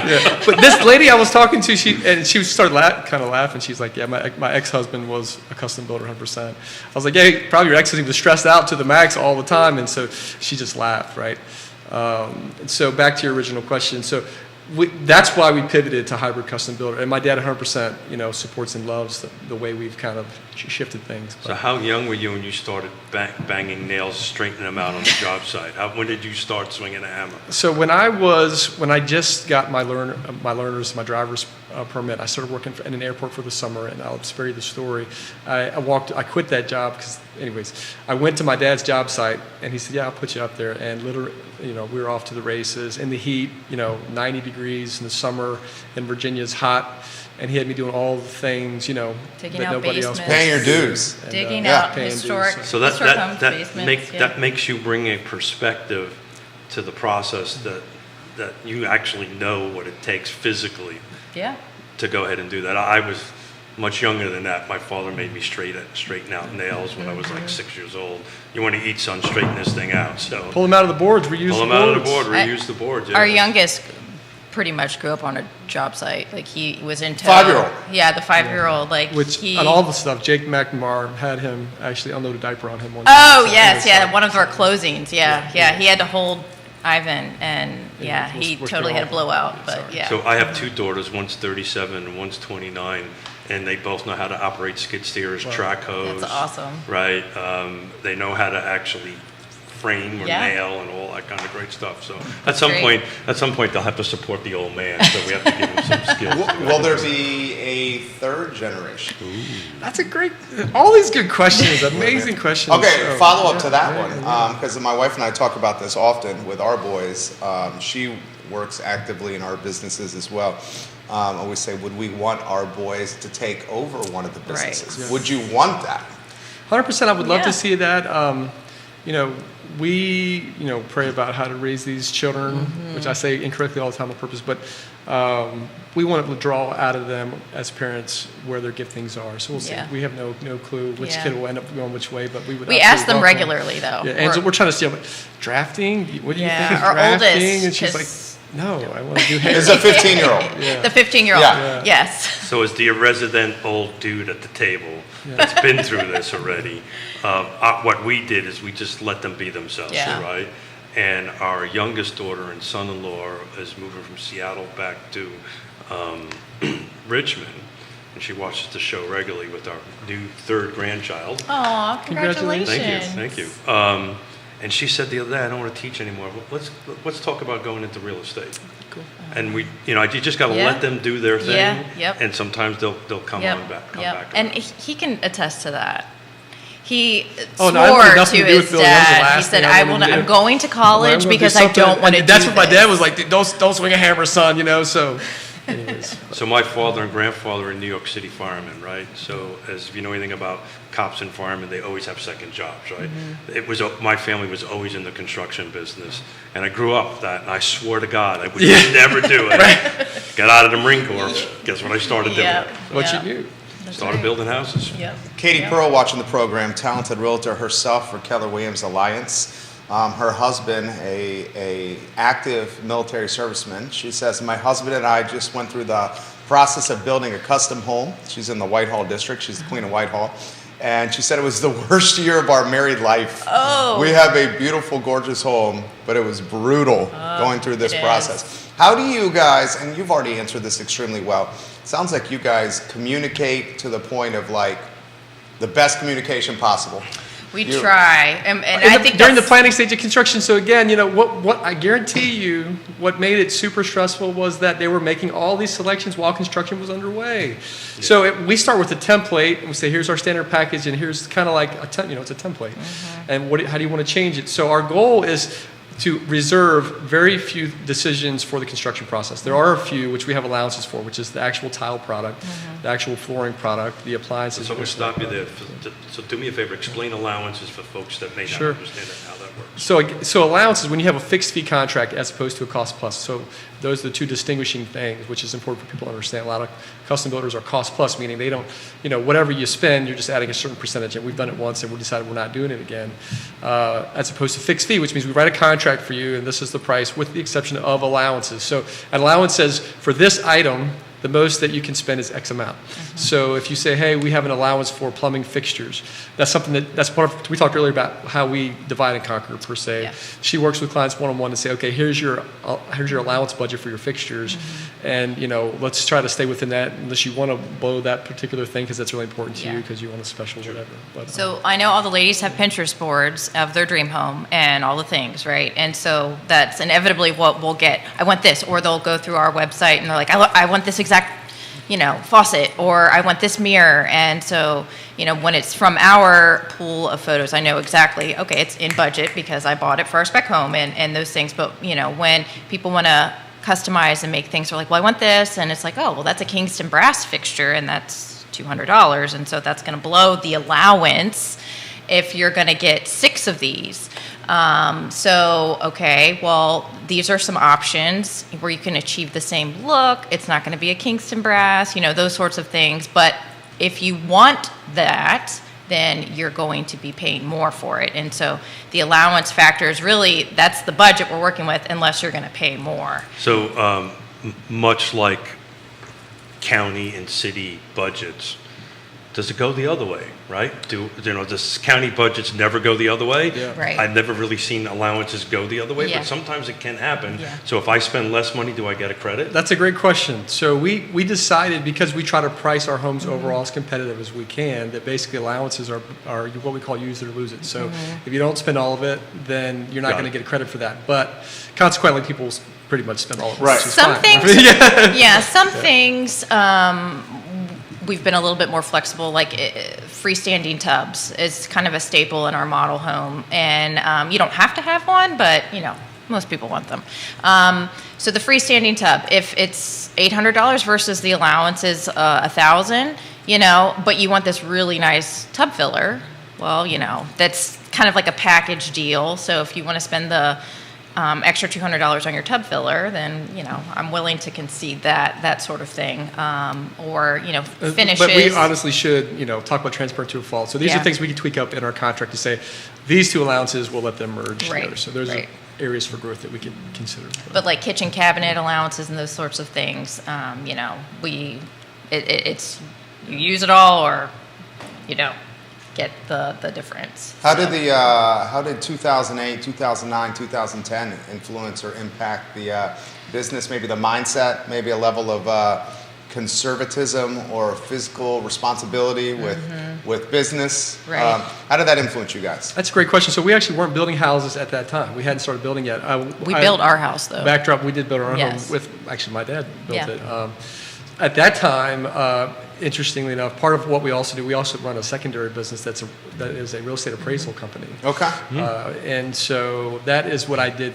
realize, But this lady I was talking to, she started kind of laughing. She's like, yeah, my ex-husband was a custom builder 100%. I was like, yeah, probably your ex he was stressed out to the max all the time. And so she just laughed, right? And so back to your original question. So that's why we pivoted to hybrid custom builder. And my dad 100%, supports and loves the way we've kind of shifted things. So how young were you when you started banging nails, straightening them out on the job site? When did you start swinging a hammer? So when I just got my driver's permit, I started working in an airport for the summer, and I'll spare you the story. I quit that job because, anyways, I went to my dad's job site, and he said, "Yeah, I'll put you up there." And literally, we were off to the races in the heat, 90 degrees in the summer, and Virginia's hot, and he had me doing all the things, Digging that out nobody else. basements. Paying your dues. And, Digging yeah. out Paying dues, historic, So historic homes, basements. that makes you bring a perspective to the process that you actually know what it takes physically Yeah. to go ahead and do that. I was much younger than that. My father made me straighten out nails when I was like 6 years old. You want to eat, son, straighten this thing out. So Pull them out of the boards, reuse pull the them out of the boards. board, reuse the board. Yeah. Our youngest pretty much grew up on a job site. Like he was in tow. 5-year-old. Yeah, the 5-year-old. Like Which, he. on all the stuff, Jake McNamara had him actually unload a diaper on him one Oh time. yes, yeah, So- one of our closings. Yeah, yeah. He had to hold Ivan, and Yeah, he we're totally had a off. blowout. But Sorry. yeah. So I have two daughters, one's 37 and one's 29, and they both know how to operate skid steers, track hose. That's awesome. Right? They know how to actually frame or Yeah. nail and all that kind of great stuff. So at some Great. point, they'll have to support the old man. So we have to give him some skills. Will there be a third generation? That's a great, all these good questions, amazing questions. Okay, So, follow up to yeah, that yeah, one, because my wife and I talk about this often with our boys. She works actively in our businesses as well. And we say, would we want our boys to take over one of the Right. businesses? Yeah. Would you want that? 100%, I would love Yeah. to see that. We, pray about how to raise these children, Mm-hmm. which I say incorrectly all the time on purpose, but we want to draw out of them as parents where their giftings are. So we'll see. Yeah. We have no clue which Yeah. kid will end up going which way, but we would. We ask them absolutely welcome- regularly though. Yeah, and so we're trying to see, drafting, what do you Yeah, think of our drafting? oldest, And she's 'cause- like, no, I want to do hair. There's a 15-year-old. Yeah. The 15-year-old. Yeah. Yes. So as the resident old dude at the table that's been through this already, what we did is we just let them be themselves, Yeah. right? And our youngest daughter and son-in-law is moving from Seattle back to Richmond, and she watches the show regularly with our new third grandchild. Aw, Congratulations. congratulations. Thank you. And she said the other day, I don't want to teach anymore. Let's talk about going into real estate. Cool. And you just got to Yeah. let them do their thing. Yeah, yep. And sometimes they'll come Yep. on back. Come yep. back. And around. he can attest to that. He Oh, no, I don't swore want nothing to to do with his Billy. That was the dad. He last said, thing I "I wanted will. to do. I'm going to I'm college gonna do because I something." don't want to And do that's what my this." dad was like. Don't swing a hammer, son. So, anyways. So my father and grandfather are New York City firemen, right? So as if you know anything about cops and firemen, they always have second jobs, right? Mm-hmm. My family was always in the construction business, and I grew up that, and I swore to God I would never do it. Got out of the Marine Corps. Guess what I started doing? Yep. What Yep. you do. That's Started right. building houses. Yep. Katie Yep. Pearl watching the program, talented realtor herself for Keller Williams Alliance. Her husband, a active military serviceman. She says, my husband and I just went through the process of building a custom home. She's in the Whitehall district. She's the queen of Whitehall. And she said it was the worst year of our married life. Oh. We have a beautiful, gorgeous home, but it was brutal going through this it is. process. How do you guys, and you've already answered this extremely well, sounds like you guys communicate to the point of like the best communication possible. We You- try, and I think during the that's- planning stage of construction. So again, what I guarantee you, what made it super stressful was that they were making all these selections while construction was underway. So we start with a template and we say, here's our standard package, and here's kind of like it's a template. And how do you want to change it? So our goal is to reserve very few decisions for the construction process. There are a few which we have allowances for, which is the actual tile product, the actual flooring product, the appliances. So I'm going to stop you there. So do me a favor, explain allowances for folks that may not Sure. understand how that works. So allowances, when you have a fixed fee contract as opposed to a cost plus. So those are the two distinguishing things, which is important for people to understand. A lot of custom builders are cost plus, meaning they don't, whatever you spend, you're just adding a certain percentage. And we've done it once and we decided we're not doing it again. As opposed to fixed fee, which means we write a contract for you and this is the price with the exception of allowances. So an allowance says for this item, the most that you can spend is X amount. So if you say, hey, we have an allowance for plumbing fixtures, that's something that's part of, we talked earlier about how we divide and conquer per se. Yeah. She works with clients one-on-one to say, okay, here's your allowance budget for your fixtures, and let's try to stay within that unless you want to blow that particular thing because that's really important to you Yeah. because you want a special whatever. But, So I know all the ladies have Pinterest boards of their dream home and all the things, right? And so that's inevitably what we'll get. I want this, or they'll go through our website and they're like, I want this exact, faucet, or I want this mirror. And so, when it's from our pool of photos, I know exactly, okay, it's in budget because I bought it for our spec home and those things. But, when people want to customize and make things, they're like, well, I want this. And it's like, oh, well, that's a Kingston brass fixture and that's $200. And so that's going to blow the allowance if you're going to get 6 of these. Okay, well, these are some options where you can achieve the same look. It's not going to be a Kingston brass, those sorts of things. But if you want that, then you're going to be paying more for it. And so the allowance factor is really, that's the budget we're working with unless you're going to pay more. So much like county and city budgets, does it go the other way, right? Does county budgets never go the other way? Yeah. Right. I've never really seen allowances go the other way, Yeah. but sometimes it can happen. Yeah. So if I spend less money, do I get a credit? That's a great question. So we decided, because we try to price our homes overall as competitive as we can, that basically allowances are what we call use it or lose it. So if you don't spend all of it, then you're not Got going to it. get credit for that. But consequently, people pretty much spend all of it. Right. Which is Some fine. things, Yeah. some things, we've been a little bit more flexible, like freestanding tubs is kind of a staple in our model home. And you don't have to have one, but, most people want them. So the freestanding tub, if it's $800 versus the allowance is $1,000, but you want this really nice tub filler, well, that's kind of like a package deal. So if you want to spend the extra $200 on your tub filler, then I'm willing to concede that sort of thing, or finishes. But we honestly should, talk about transparent to a fault. So these Yeah. are things we can tweak up in our contract to say, these 2 allowances, we'll let them merge Right, together. So those right. are areas for growth that we could consider. But like kitchen cabinet allowances and those sorts of things, it's you use it all or you don't get the difference. How did 2008, 2009, 2010 influence or impact the business? Maybe the mindset, maybe a level of conservatism or physical responsibility with business. Right. How did that influence you guys? That's a great question. So we actually weren't building houses at that time. We hadn't started building yet. We built our house though. Backdrop, we did build our own Yes. home with, actually my dad built Yeah. it. At that time, interestingly enough, part of what we also do, we also run a secondary business that is a real estate appraisal company. Okay. And so that is what I did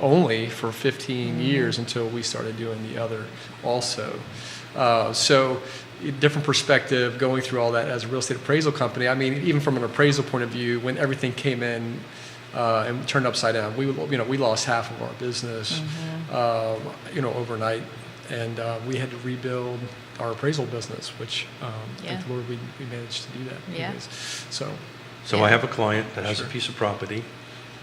only for 15 years until we started doing the other also. So different perspective going through all that as a real estate appraisal company. I mean, even from an appraisal point of view, when everything came in and turned upside down, we lost half of our business, overnight. And we had to rebuild our appraisal business, which thank the Lord we managed to do that. Yeah. anyways. So So I have a client that has a piece of property.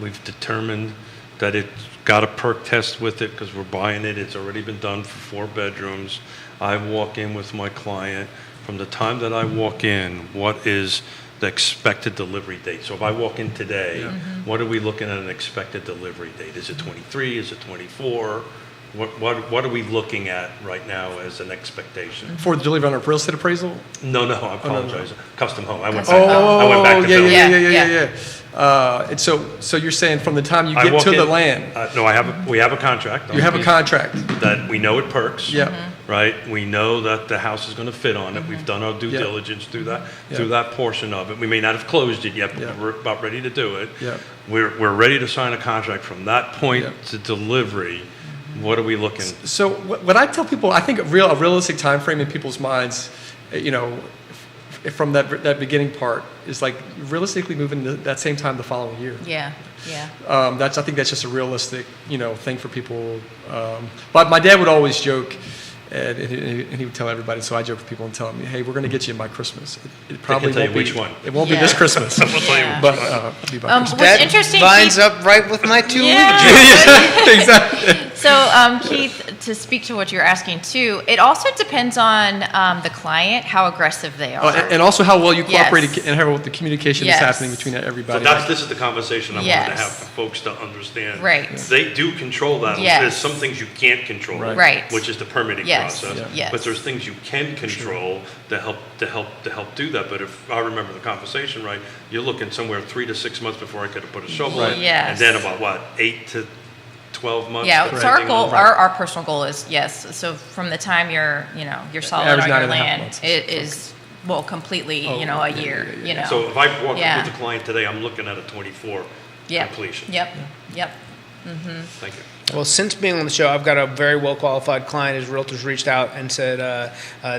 We've determined that it's got a perk test with it because we're buying it. It's already been done for 4 bedrooms. I walk in with my client. From the time that I walk in, what is the expected delivery date? So if I walk in today, what are we looking at an expected delivery date? Is it 23? Is it 24? What are we looking at right now as an expectation? for the delivery on a real estate appraisal. No, I apologize. Custom home. I went Oh, back to building. Yeah. And so you're saying from the time you I get walk to the in- land, No, we have a contract. you have a contract. That we know it perks. Yeah. Right? We know that the house is going to fit on it. We've done our due Yeah. diligence through that Yeah. through that portion of it. We may not have closed it yet, but Yeah. we're about ready to do it. Yeah. We're ready to sign a contract. From that point Yeah. to delivery, what are we looking? So what I tell people, I think a realistic time frame in people's minds, from that beginning part is like realistically moving that same time the following year. Yeah. I think that's just a realistic, thing for people. But my dad would always joke, and he would tell everybody. So I joke with people and tell them, "Hey, we're going to get you by Christmas. It probably tell you won't be which one. It won't be Yeah. this Christmas, Yeah. but it'll be by Christmas." What's interesting, lines Keith- up right with my 2 week. Yeah. Exactly. So, Keith, to speak to what you're asking too, it also depends on the client, how aggressive they are. And also how well you cooperate Yes. and how well the communication is Yes. happening between So everybody. this is the conversation I wanted to Yes. have for folks to understand. Right. They do control that. Yes. There's some things you can't control. Right. Which is the permitting Yes. process. Yeah. Yes. But there's things you can control to help do that. But if I remember the conversation right, you're looking somewhere 3 to 6 months before I could have put a shovel in. Yes. And then about what, 8 to 12 months? Yeah, so our depending goal, on- our personal goal is, yes, so from the time you're solid Average on nine your and a half land, months. it is, well, completely, a year, you know. So if I walk Yeah. with the client today, I'm looking at a 24 Yep. completion. Yep. Thank you. Well, since being on the show, I've got a very well qualified client. His realtors reached out and said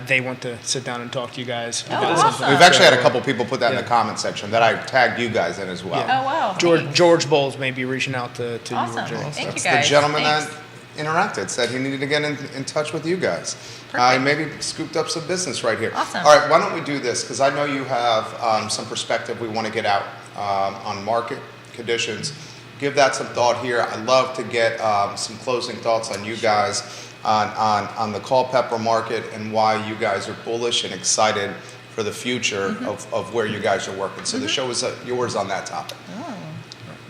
they want to sit down and talk to you guys. Oh, awesome. We've actually had a couple people put that in the comment section that I tagged you guys in as well. Oh, wow. thanks. George Bowles may be reaching out to you. Awesome. or Jay. Thank you, That's guys. the gentleman Thanks. that interacted, said he needed to get in touch with you guys. Perfect. Maybe scooped up some business right here. Awesome. All right, why don't we do this? Because I know you have some perspective we want to get out on market conditions. Give that some thought here. I'd love to get some closing thoughts on you guys on the Culpeper market and why you guys are bullish and excited for the future of where you guys are working. So the show is yours on that topic.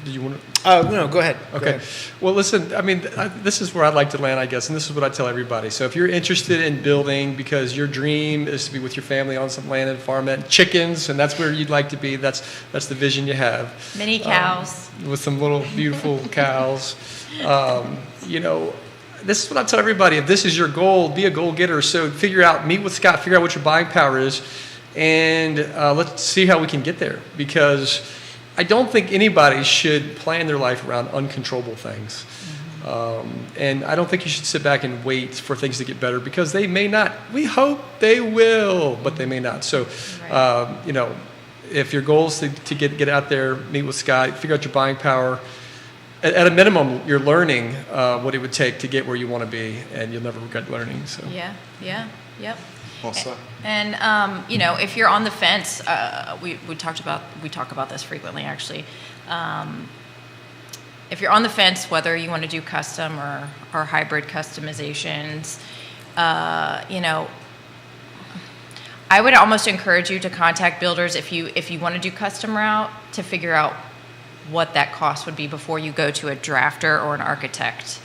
Do you want to? No, go ahead. Go Okay. ahead. Well, listen, I mean, this is where I'd like to land, I guess, and this is what I tell everybody. So if you're interested in building because your dream is to be with your family on some land and farm it, chickens, and that's where you'd like to be, that's the vision you have. Mini cows. With some little beautiful cows. This is what I tell everybody. If this is your goal, be a goal getter. So meet with Scott, figure out what your buying power is, and let's see how we can get there. Because I don't think anybody should plan their life around uncontrollable things. And I don't think you should sit back and wait for things to get better because they may not. We hope they will, but they may not. So, Right. if your goal is to get out there, meet with Scott, figure out your buying power. At a minimum, you're learning what it would take to get where you want to be, and you'll never regret learning. So. Yeah, yep. Well said. And if you're on the fence, we talk about this frequently actually. If you're on the fence, whether you want to do custom or hybrid customizations, I would almost encourage you to contact builders if you want to do custom route to figure out what that cost would be before you go to a drafter or an architect.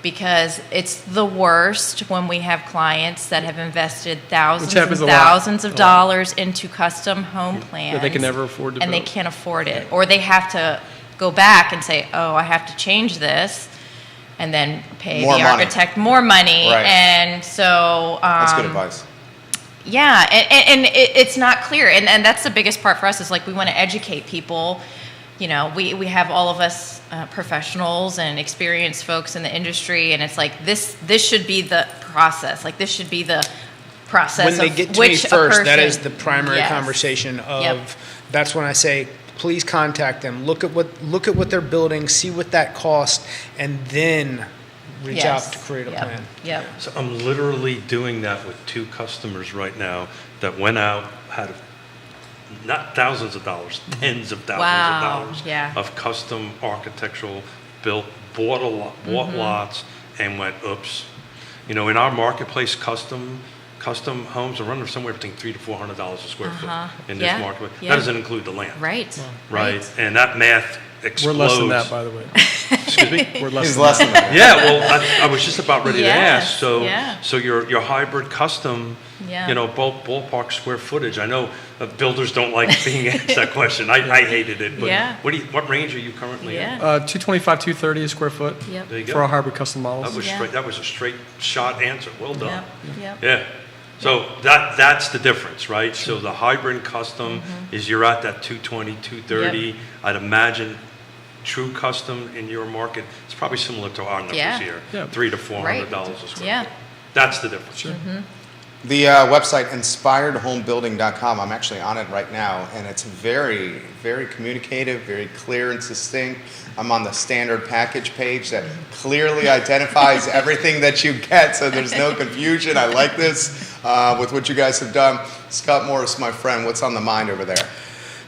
Because it's the worst when we have clients that have invested thousands and happens a lot. thousands of dollars into custom home plans. That they can never afford to And they build. can't afford it. Or they have to go back and say, oh, I have to change this, and then pay More the money. architect more money. Right. And so... That's good advice. Yeah, and it's not clear, and that's the biggest part for us is like we want to educate people. We have all of us professionals and experienced folks in the industry, and it's like this should be the process. Like this should be the process When they of get to me which a first, that person- is the primary Yes. conversation of. Yep. That's when I say, please contact them. Look at what they're building, see what that costs, and then reach Yes. out to create a Yep. plan. Yep. So I'm literally doing that with 2 customers right now that went out, had not thousands of dollars, tens of thousands Wow, of dollars yeah. of custom architectural built, bought Mm-hmm. lots and went, oops. In our marketplace, custom homes are running somewhere between $300 to $400 a square foot in this Yeah, market. yeah. That doesn't include the land. Right. Right. And that math We're explodes. less than that, by the way. Excuse me? We're less He's than less than that. Yeah, well, I was just about ready to Yes, ask. So, yeah. so your hybrid custom, Yeah. ballpark square footage. I know builders don't like being asked that question. I hated it. But Yeah. what range are you currently in? Yeah. 225, 230 a square foot Yep. There you go. for our hybrid custom models. That was Yeah. straight. That was a straight shot answer. Well done. Yep. Yeah. So that's the difference, right? So the hybrid custom is you're at that 220, 230. Yep. I'd imagine true custom in your market, it's probably similar to our numbers Yeah. here. Yeah. $300 to $400 Right. a square Yeah. foot. That's the difference. The website inspiredhomebuilding.com, I'm actually on it right now, and it's very, very communicative, very clear and succinct. I'm on the standard package page that clearly identifies everything that you get, so there's no confusion. I like this with what you guys have done. Scott Morris, my friend, what's on the mind over there?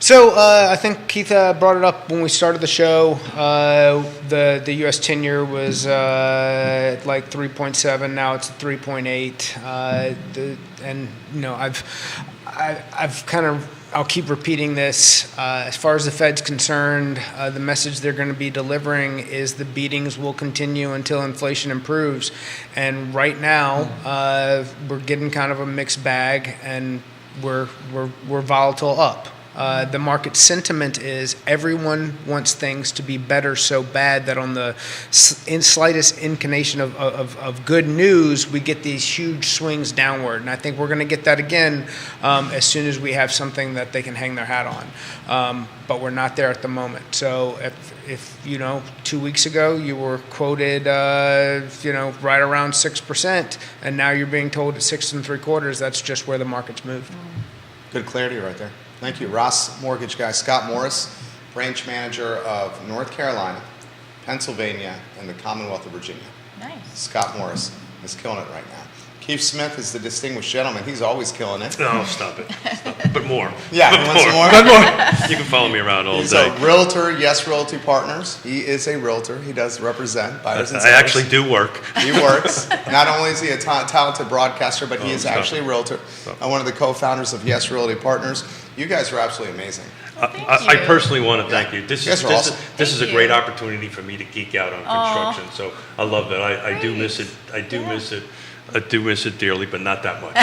So I think Keith brought it up when we started the show. The U.S. 10-year was like 3.7. Now it's 3.8. And you know, I've kind of, I'll keep repeating this. As far as the Fed's concerned, the message they're going to be delivering is the beatings will continue until inflation improves. And right now, we're getting kind of a mixed bag, and we're volatile up. The market sentiment is everyone wants things to be better so bad that on the slightest inclination of good news, we get these huge swings downward. And I think we're going to get that again as soon as we have something that they can hang their hat on. But we're not there at the moment. So if you know, 2 weeks ago you were quoted, you know, right around 6%, and now you're being told at 6 3/4, that's just where the market's moved. Good clarity right there. Thank you. Ross Mortgage guy, Scott Morris, branch manager of North Carolina, Pennsylvania, and the Commonwealth of Virginia. Nice. Scott Morris is killing it right now. Keith Smith is the distinguished gentleman. He's always killing it. No, stop it. But more. Yeah, but he wants some more? But more. You can follow me around all He's day. a realtor, Yes Realty Partners. He is a realtor. He does represent buyers and I sellers. actually do work. He works. Not only is he a talented broadcaster, but he is stop. actually a realtor. One of the co-founders of Yes Realty Partners. You guys are absolutely amazing. I personally want to thank you. This You guys are awesome. is a Thank great you. opportunity for me to geek out on construction. So I love it. I do miss it. I do miss it. I do miss it dearly, but not that much.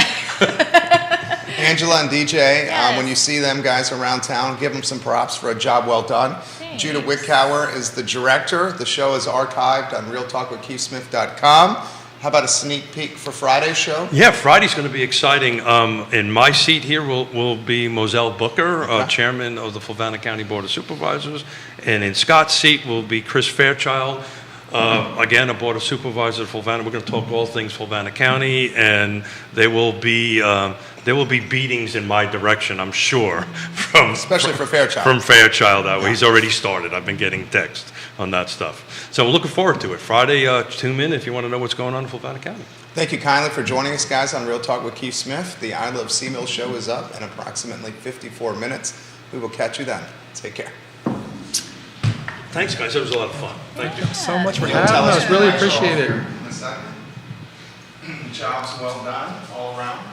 Angela and DJ, Yes. when you see them guys around town, give them some props for a job well done. Thanks. Judah Wickower is the director. The show is archived on realtalkwithkeithsmith.com. How about a sneak peek for Friday's show? Yeah, Friday's going to be exciting. In my seat here will be Moselle Booker, chairman of the Fulvana County Board of Supervisors, and in Scott's seat will be Chris Fairchild, again a Board of Supervisors of Fulvana. We're going to talk all things Fulvana County, and there will be beatings in my direction, I'm sure, Especially for Fairchild. From Fairchild that way. He's already started. I've been getting text on that stuff. So I'm looking forward to it. Friday, tune in if you want to know what's going on in Fulvana County. Thank you kindly for joining us, guys, on Real Talk with Keith Smith. The I Love Seamill show is up in approximately 54 minutes. We will catch you then. Take care. Thanks, guys. That was a lot of fun. Thank you. So much for You'll having tell us. us Really your appreciate it. in a second. Jobs well done all around.